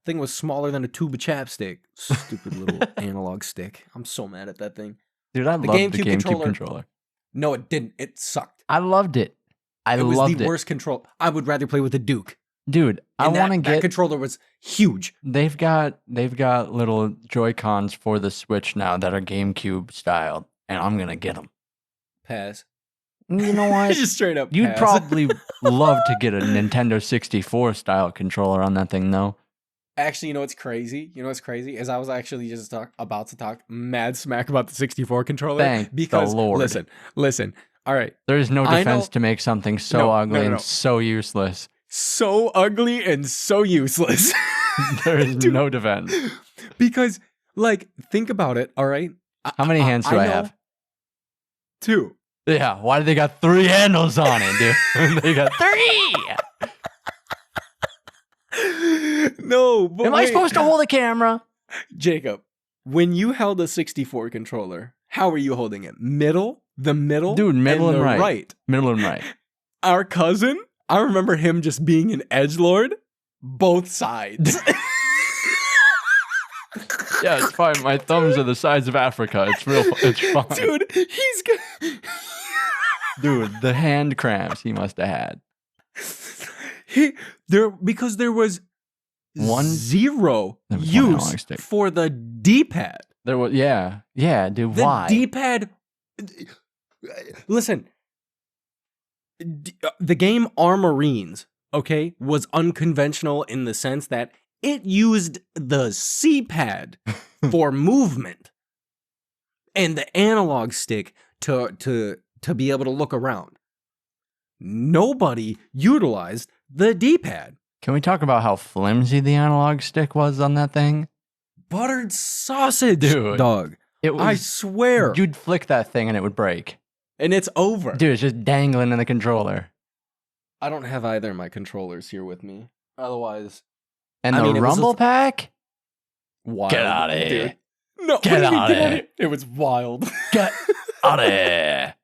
thing. Was smaller than a tube of chapstick. Stupid little analog stick. I'm so mad at that thing. Dude, I loved the GameCube controller. No, it didn't. It sucked. I loved it. It was the worst control. I would rather play with the Duke. Dude, I want to get that controller was huge. They've got little Joy-Cons for the Switch now that are GameCube styled, and I'm gonna get them. Pass. You know what? Just straight up. You'd pass. probably love to get a Nintendo 64 style controller on that thing, though. Actually, you know what's crazy? Is I was actually just about to talk mad smack about the 64 controller. Thank the Lord. Listen. All right. There is no defense to make something so ugly and so useless. So ugly and so useless. There is no defense. Because, like, think about it, all right? How many hands do I have? 2. Yeah, why do they got 3 handles on it, dude? They got 3! No, but Am I supposed to hold a camera? Jacob, when you held a 64 controller, how were you holding it? The middle? Dude, middle and right. right. Middle and right. Our cousin, I remember him just being an edgelord, both sides. Yeah, it's fine. My thumbs are the size of Africa. It's fine. Dude, he's good. Dude, the hand cramps he must have had. Because there was 0 There was one use analog stick. for the D-pad. There was, yeah, dude. The Why? D-pad. Listen, the game Armorines, okay, was unconventional in the sense that it used the C-pad for movement and the analog stick to be able to look around. Nobody utilized the D-pad. Can we talk about how flimsy the analog stick was on that thing? Buttered sausage, Dude. dog. It was, I swear. You'd flick that thing and it would break. And it's over. Dude, it's just dangling in the controller. I don't have either of my controllers here with me. Otherwise. And the Rumble Pack? Wild. Get out of here. Dude. No, Get out of here. It was wild. Get out of here.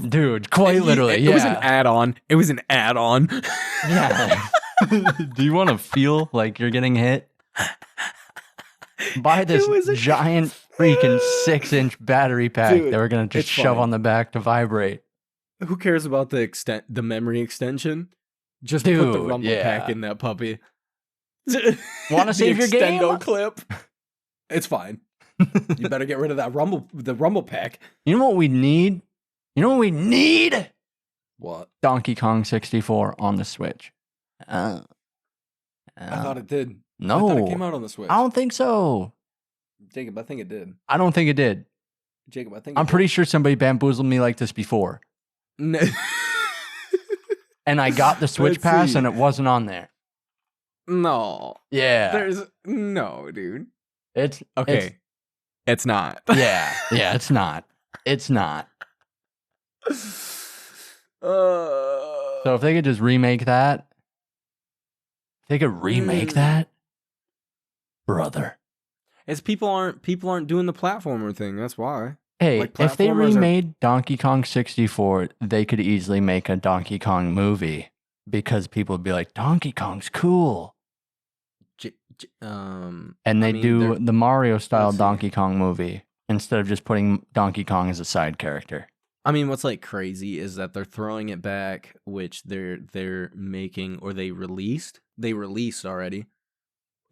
Dude, quite literally. It was an add-on. Yeah. Do you want to feel like you're getting hit? Buy this giant freaking 6-inch battery pack that we're going to just shove on the back to vibrate. Who cares about the memory extension? Just put the Rumble Pack in that puppy. Want to save your game? Extendo clip. It's fine. You better get rid of that Rumble Pack. You know what we need? What? Donkey Kong 64 on the Switch. I thought it did. No. I thought it came out on the Switch. I don't think so. Jacob, I think it did. I don't think it did. Jacob, I think I'm pretty sure somebody bamboozled me like this before. No. And I got the Switch Pass and it wasn't on there. No. Yeah. No, dude. It's okay. It's not. Yeah, it's not. It's not. So if they could just remake that, brother. It's people aren't doing the platformer thing. That's why. Hey, Like, if they platformers are remade Donkey Kong 64, they could easily make a Donkey Kong movie because people would be like, Donkey Kong's cool. And they do the Mario style Donkey Kong movie instead of just putting Donkey Kong as a side character. I mean, what's like crazy is that they're throwing it back, which they're making, or they released already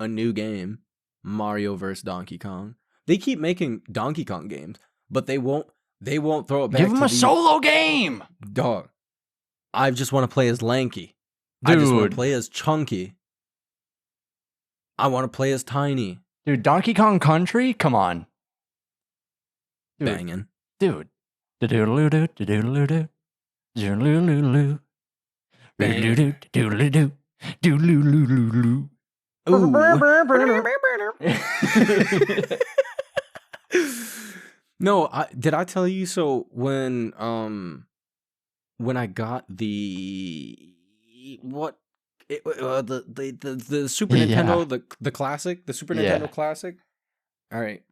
a new game, Mario vs. Donkey Kong. They keep making Donkey Kong games, but they won't throw it back. Give them a solo game, dog. I just want to play as Lanky. Dude. I just want to play as Chunky. I want to play as Tiny. Dude, Donkey Kong Country? Come on. Dude. Banging. Dude. Do-do-do-do, do-do-do-do, do-do-do-do, do-do-do-do, do-do-do, do-do-do-do. No, did I tell you so when I got the the Super Nintendo, the classic, the Super Nintendo classic. All right.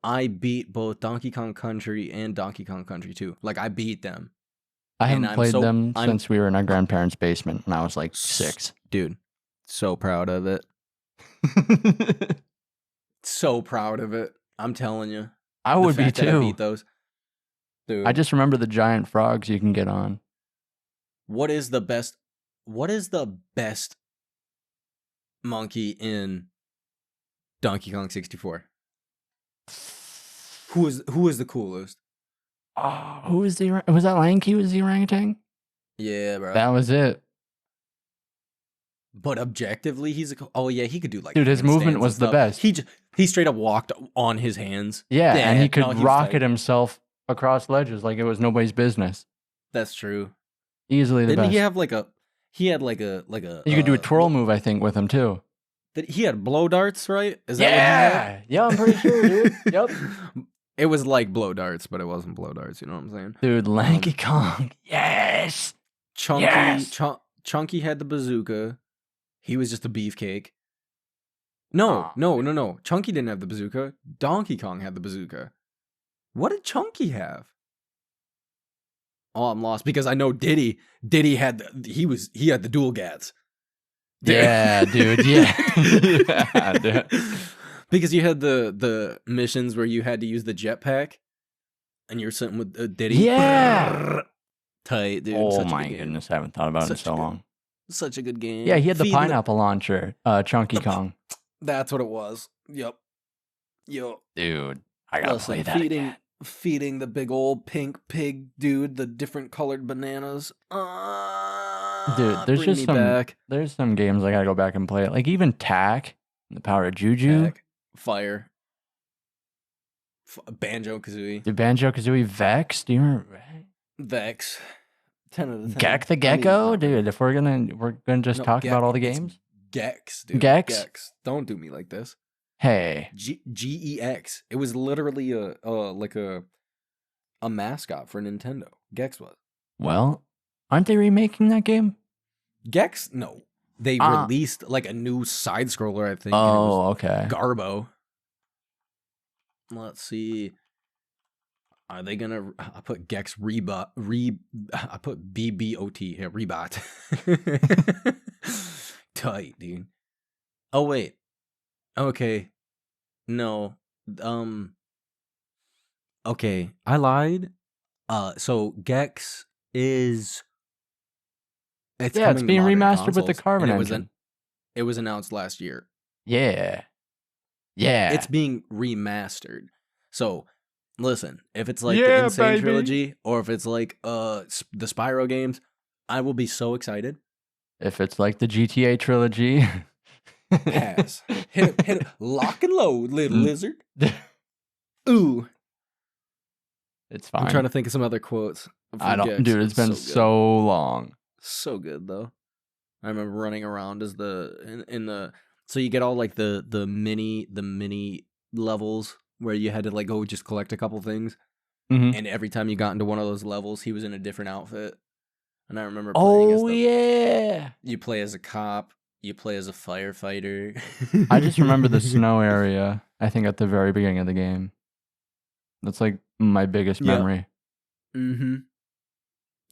I beat both Donkey Kong Country and Donkey Kong Country 2. Like, I beat them. I haven't played them since we were in our grandparents' basement and I was like 6. Dude, so proud of it. So proud of it. I'm telling you. I would be too. I beat those. Dude. I just remember the giant frogs you can get on. What is the best monkey in Donkey Kong 64? Who is the coolest? Oh, was that Lanky? Was the orangutan? Yeah, bro. That was it. But objectively, he could do like. Dude, his movement was the best. He straight up walked on his hands. Yeah, and he could rocket himself across ledges like it was nobody's business. That's true. Easily the best. Didn't he have like a? He had like a. You could do a twirl move, I think, with him too. He had blow darts, right? Is that what he had? Yeah, I'm pretty sure, dude. Yep. It was like blow darts, but it wasn't blow darts. You know what I'm saying? Dude, Lanky Kong. Yes. Chunky had the bazooka. He was just a beefcake. No. Chunky didn't have the bazooka. Donkey Kong had the bazooka. What did Chunky have? Oh, I'm lost because I know Diddy had he had the dual gats. Yeah, dude. Yeah. Dude. Because you had the missions where you had to use the jetpack, and you're sitting with Diddy. Yeah. Tight, dude. Oh my goodness, I haven't thought about it in so long. Such a good game. Yeah, he had the pineapple launcher, Chunky Kong. That's what it was. Yep. Dude, I gotta play that again. Feeding the big old pink pig dude the different colored bananas. Dude, there's some games I gotta go back and play. Like even Tack, The Power of Juju. Tack, Fire. Banjo-Kazooie. Dude, Banjo-Kazooie, Vex. Do you remember Vex? 10 out of 10. Gek the Gecko? Dude, if we're gonna just talk about all the games. Gex, dude. Gex? Don't do me like this. Hey. GEX. It was literally a mascot for Nintendo. Gex was. Well, aren't they remaking that game? Gex? No. They released like a new side scroller, I think. Oh, okay. Garbo. Let's see. Are they gonna? I put Gex I put BBOT here. Rebot. Tight, dude. Oh wait. Okay. No. Okay. I lied. So Gex is. It's being remastered with the Carbon engine. It was announced last year. Yeah. It's being remastered. So, listen, if it's like the Insane Trilogy or if it's like the Spyro games, I will be so excited. If it's like the GTA trilogy, pass. Hit it. Lock and load, little lizard. Ooh. It's fine. I'm trying to think of some other quotes. Dude, it's been so long. So good though. I remember running around as so you get all like the mini levels where you had to like go just collect a couple things. Mhm. And every time you got into one of those levels, he was in a different outfit. And I remember playing as Oh, yeah. you play as a cop, you play as a firefighter. I just remember the snow area, I think, at the very beginning of the game. That's like my biggest Yep. memory. Mm-hmm.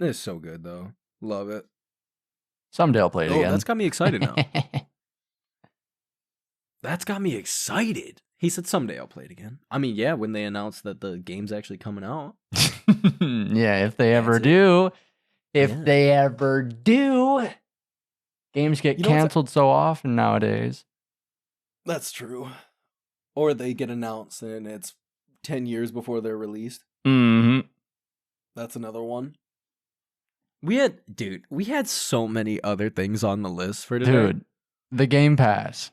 It's so good, though. Love it. Someday I'll play it again. That's got me excited now. That's got me excited. He said someday I'll play it again. I mean, yeah, when they announced that the game's actually coming out. Yeah, if they ever That's it. do. If Yeah. they ever do. Games get You know what's- canceled so often nowadays. That's true. Or they get announced and it's 10 years before they're released. Mm-hmm. That's another one. We had so many other things on the list for today. Dude, the Game Pass.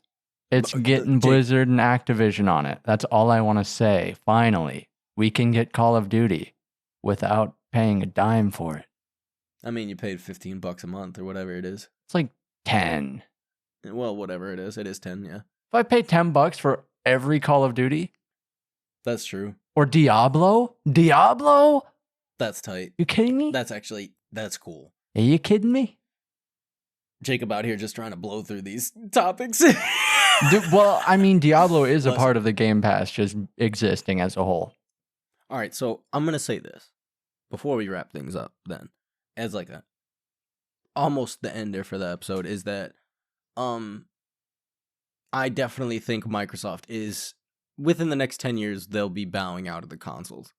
It's getting Blizzard and Activision on it. That's all I want to say. Finally, we can get Call of Duty without paying a dime for it. I mean, you paid $15 a month or whatever it is. It's like 10. Well, whatever it is 10, yeah. If I pay $10 for every Call of Duty That's true. or Diablo, That's tight. you kidding me? That's cool. Are you kidding me? Jacob out here just trying to blow through these topics. Dude, well, I mean, Diablo is a Listen. part of the Game Pass just existing as a whole. All right, so I'm going to say this before we wrap things up then, as like a almost the ender for the episode, is that I definitely think Microsoft is, within the next 10 years, they'll be bowing out of the consoles.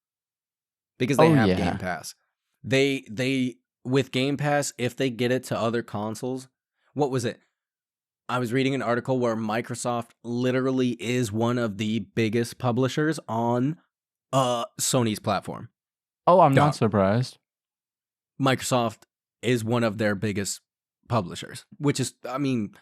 Because they have Game Pass. They with Game Pass, if they get it to other consoles, what was it? I was reading an article where Microsoft literally is one of the biggest publishers on Sony's platform. Oh, I'm not surprised. Microsoft is one of their biggest publishers, which is, I mean,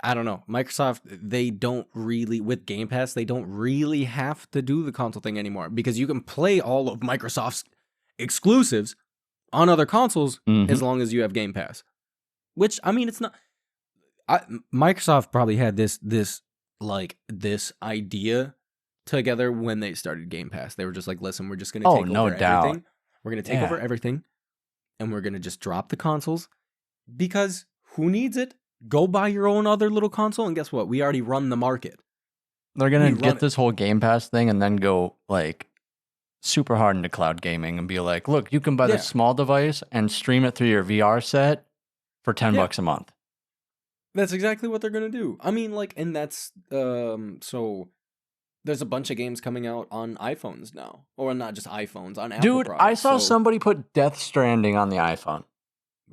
I don't know. Microsoft, they don't really, with Game Pass, they don't really have to do the console thing anymore because you can play all of Microsoft's exclusives on other consoles as long as you have Game Pass. Which, I mean, it's not... Microsoft probably had this idea together when they started Game Pass. They were just like, listen, we're just going to take over everything. We're going to take over everything, and we're going to just drop the consoles because who needs it? Go buy your own other little console, and guess what? We already run the market. They're going to get this whole Game Pass thing and then go, like, super hard into cloud gaming and be like, look, you can buy this small device and stream it through your VR set for $10 a month. That's exactly what they're going to do. I mean, like, and that's, so there's a bunch of games coming out on iPhones now. Or not just iPhones, on Apple products. I saw somebody put Death Stranding on the iPhone.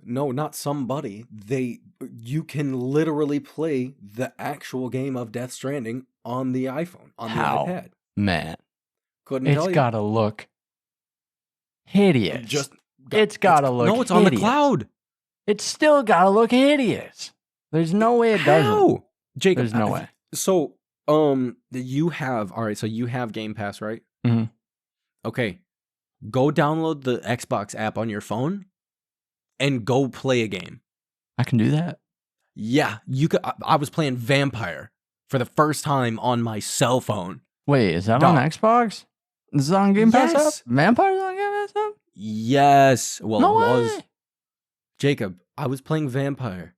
No, not somebody. You can literally play the actual game of Death Stranding on the iPhone, on the iPad. Man. Couldn't tell you. It's got to look hideous. It's got to look hideous. No, it's on the cloud. It's still got to look hideous. There's no way it doesn't. Jacob, there's no way. So, you have Game Pass, right? Mm-hmm. Okay. Go download the Xbox app on your phone and go play a game. I can do that? Yeah, you could. I was playing Vampire for the first time on my cell phone. Wait, is that on Xbox? Is it on Game Pass app? Vampire's on Game Pass app? Yes. Well, no it way. was. Jacob, I was playing Vampire.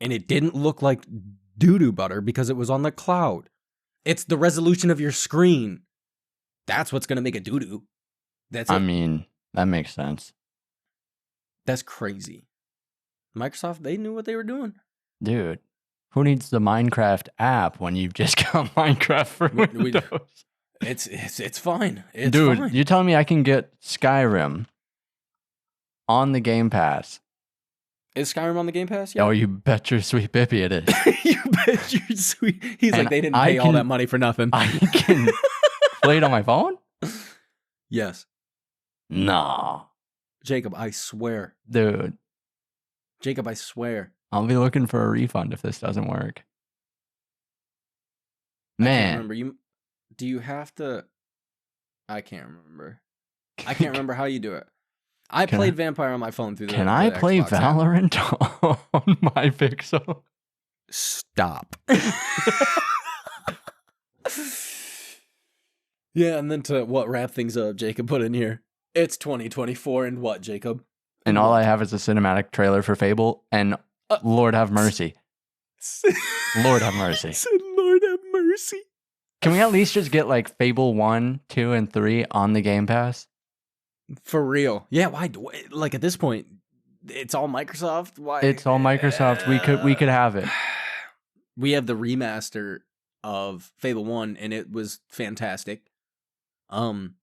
And it didn't look like doo-doo butter because it was on the cloud. It's the resolution of your screen. That's what's going to make a doo-doo. I mean, that makes sense. That's crazy. Microsoft, they knew what they were doing. Dude, who needs the Minecraft app when you've just got Minecraft for Windows? It's fine. Dude, fine. you telling me I can get Skyrim on the Game Pass? Is Skyrim on the Game Pass? Yeah. Oh, you bet your sweet bippy it is. You bet your sweet... He's like, they didn't pay all that money for nothing. I can play it on my phone? Yes. Nah. Jacob, I swear. Dude. Jacob, I swear. I'll be looking for a refund if this doesn't work. Man. I can't remember. Do you have to... I can't remember. I can't remember how you do it. I played Vampire on my phone through the Can I play Xbox Valorant on my Pixel? Stop. Yeah, and then to wrap things up, Jacob put in here. It's 2024 and what, Jacob? And all I have is a cinematic trailer for Fable, and Lord have mercy. Lord have mercy. Lord have mercy. Can we at least just get like Fable 1, 2, and 3 on the Game Pass? For real. Yeah, why? Like at this point, it's all Microsoft. Why? It's all Microsoft. We could have it. We have the remaster of Fable 1, and it was fantastic. Don't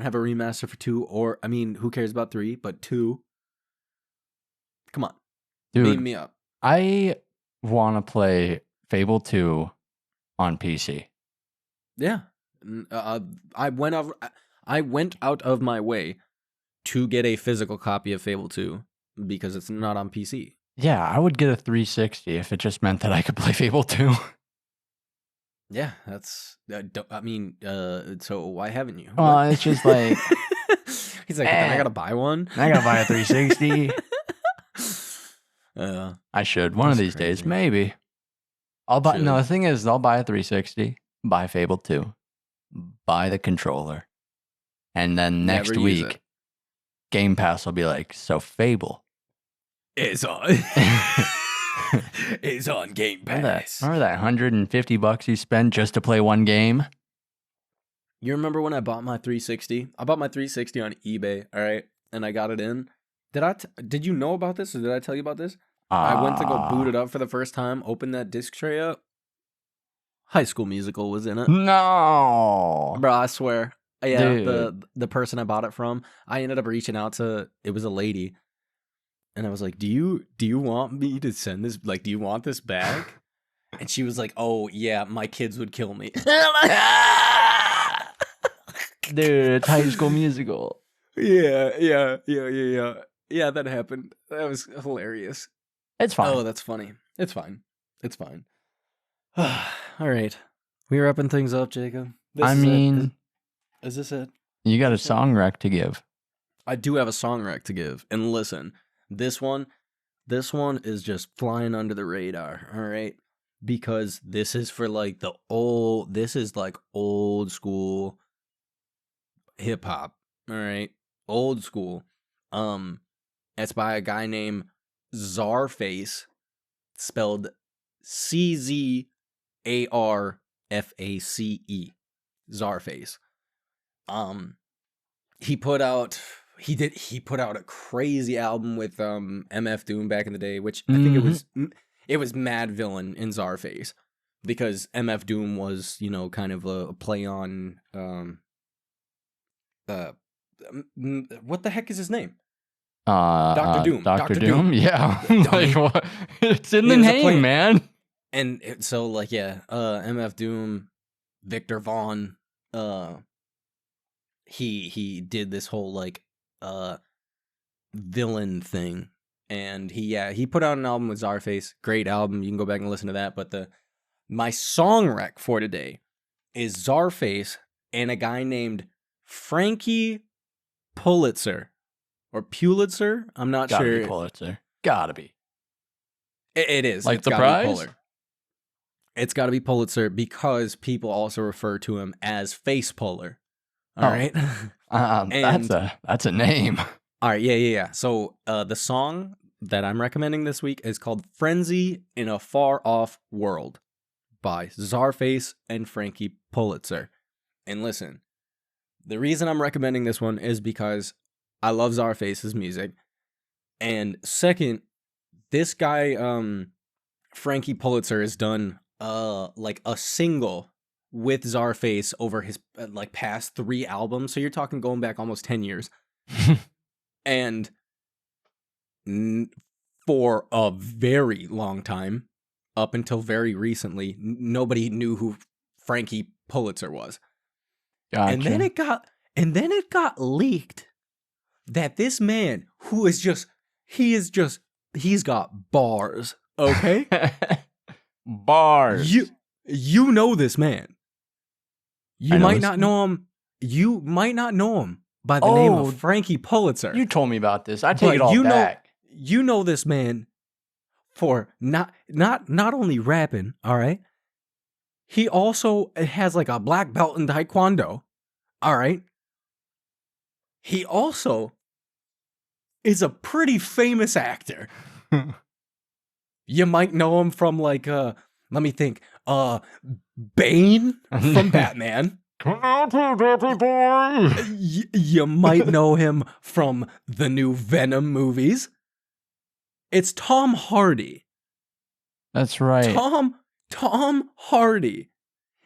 have a remaster for 2, or I mean, who cares about 3? But 2, come on, Dude, beam me up. I want to play Fable 2 on PC. Yeah, I went out of my way to get a physical copy of Fable 2 because it's not on PC. Yeah, I would get a 360 if it just meant that I could play Fable 2. Yeah, that's. I mean, so why haven't you? It's just like he's like, then I gotta buy one. I gotta buy a 360. I should one of these days, maybe. I'll buy. No, the thing is, I'll buy a 360, buy Fable 2, buy the controller, and then next week, Game Pass will be like, so Fable is on. Is on Game Pass. Remember that $150 you spent just to play one game? You remember when I bought my 360? I bought my 360 on eBay, all right? And I got it in. Did you know about this, or did I tell you about this? I went to go boot it up for the first time, opened that disc tray up. High School Musical was in it. No. Bro, I swear. Yeah, Dude. the person I bought it from, I ended up reaching out to, it was a lady. And I was like, do you want me to send this? Like, do you want this back? And she was like, oh, yeah, my kids would kill me. Dude, it's High School Musical. Yeah, that happened. That was hilarious. It's fine. Oh, that's funny. It's fine. All right. We are wrapping things up, Jacob. Is this it? You got a song rec to give. I do have a song rec to give. And listen. This one is just flying under the radar, all right? Because this is for like this is like old school hip hop, all right? Old school. It's by a guy named Czarface, spelled Czarface. Czarface. He put out a crazy album with MF Doom back in the day, which I think it was Mad Villain in Czarface, because MF Doom was, kind of a play on what the heck is his name? Dr. Doom. Dr. Doom? Yeah. Like, what? It's in the name, man. And so MF Doom, Victor Vaughn, he did this whole villain thing, and he put out an album with Czarface. Great album, you can go back and listen to that. But my song rec for today is Czarface and a guy named Frankie Pulitzer or Pulitzer. I'm not sure. Gotta be Pulitzer. Gotta be. It is like the prize. It's got to be Pulitzer because people also refer to him as Face Puller. All right. That's a name. All right. Yeah. So the song that I'm recommending this week is called Frenzy in a Far Off World by Czarface and Frankie Pulitzer. And listen, the reason I'm recommending this one is because I love Czarface's music. And second, this guy, Frankie Pulitzer, has done like a single with Czarface over his past 3 albums. So you're talking going back almost 10 years. And for a very long time, up until very recently, nobody knew who Frankie Pulitzer was. Gotcha. And then it got leaked that this man he's got bars, okay? Bars. You know this man. You might not know him. You might not know him by the name of Frankie Pulitzer. You told me about this. I take it all back. You know this man for not only rapping, all right? He also has like a black belt in Taekwondo. All right. He also is a pretty famous actor. You might know him from like let me think. Bane from Batman. Come out here, dirty boy. You might know him from the new Venom movies. It's Tom Hardy. That's right. Tom Hardy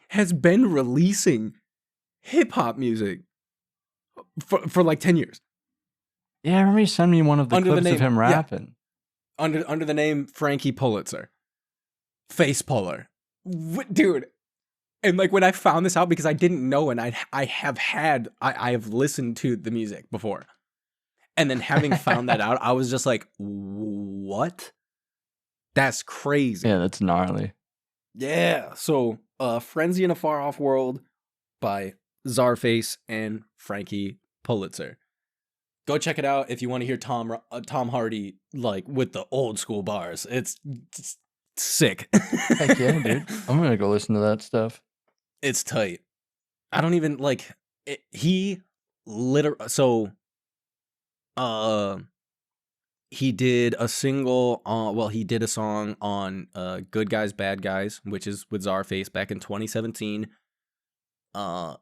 has been releasing hip-hop music for like 10 years. Yeah, I remember you sent me one of the Under the clips of name- him yeah. rapping. Under the name Frankie Pulitzer. Face Puller. Dude. And like when I found this out, because I didn't know, and I have listened to the music before. And then having found that out, I was just like, what? That's crazy. Yeah, that's gnarly. Yeah. So Frenzy in a Far Off World by Czarface and Frankie Pulitzer. Go check it out if you want to hear Tom Hardy like with the old school bars. It's sick. Heck yeah, dude. I'm going to go listen to that stuff. It's tight. I don't even like it. He literally he did a single he did a song on Good Guys Bad Guys, which is with Czarface back in 2017. A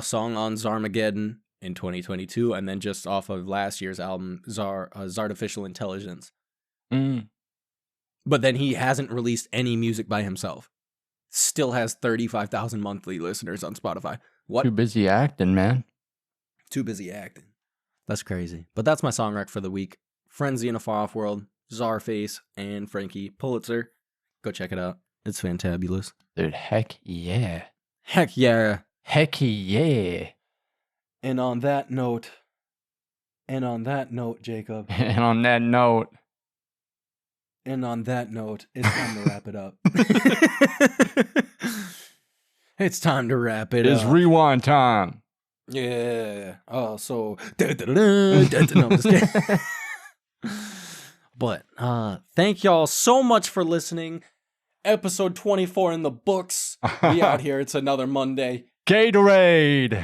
song on Zarmageddon in 2022, and then just off of last year's album Zartificial Intelligence. But then he hasn't released any music by himself. Still has 35,000 monthly listeners on Spotify. What? Too busy acting, man. Too busy acting. That's crazy. But that's my song rec for the week. Frenzy in a Far Off World, Czarface, and Frankie Pulitzer. Go check it out. It's fantabulous. Dude, heck yeah. Heck yeah. Heck yeah. And on that note, Jacob. And on that note. It's time to wrap it up. It's time to wrap it It's up. rewind time. Yeah. Oh, so. No, I'm just kidding. But thank y'all so much for listening. Episode 24 in the books. We out here. It's another Monday. Gatorade.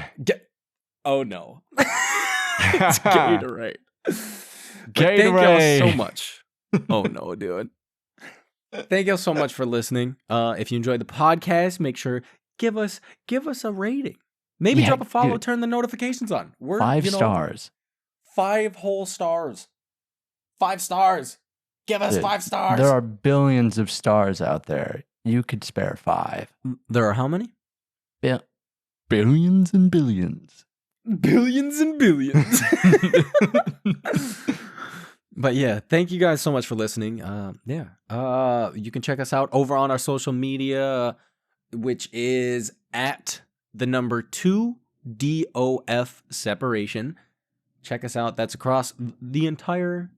Oh no. It's Gatorade. Gatorade. Thank y'all so much. Oh no, dude. Thank y'all so much for listening. If you enjoyed the podcast, make sure give us a rating. Maybe drop a follow, dude. turn the notifications on. We're 5 stars. 5 whole stars. 5 stars. Give us Dude, 5 stars. There are billions of stars out there. You could spare 5. There are how many? Billions and billions. Billions and billions. But yeah, thank you guys so much for listening. You can check us out over on our social media, which is at the number 2 DOF separation. Check us out. That's across the entire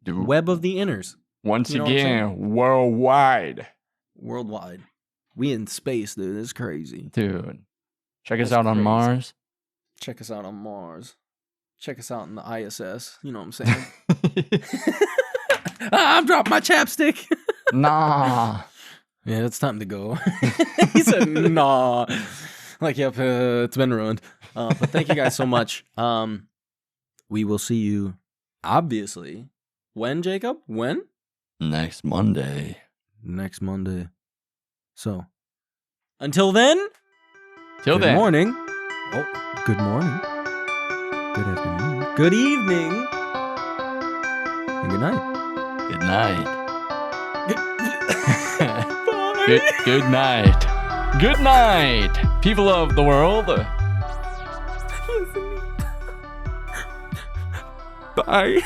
web of the inners. Once You know what I'm again, worldwide. Worldwide. We in space, dude. It's crazy. Dude. Check us That's out on crazy. Mars. Check us out on Mars. Check us out in the ISS. You know what I'm saying? I'm dropping my chapstick. Nah. Yeah, it's time to go. He said, nah. Like, yep, it's been ruined. But thank you guys so much. We will see you, obviously. When, Jacob? When? Next Monday. Next Monday. So, until then. Till Good then. morning. Oh, good morning. Good afternoon. Good evening. And good night. Good night. Bye. Good night. Good night, people of the world. Bye.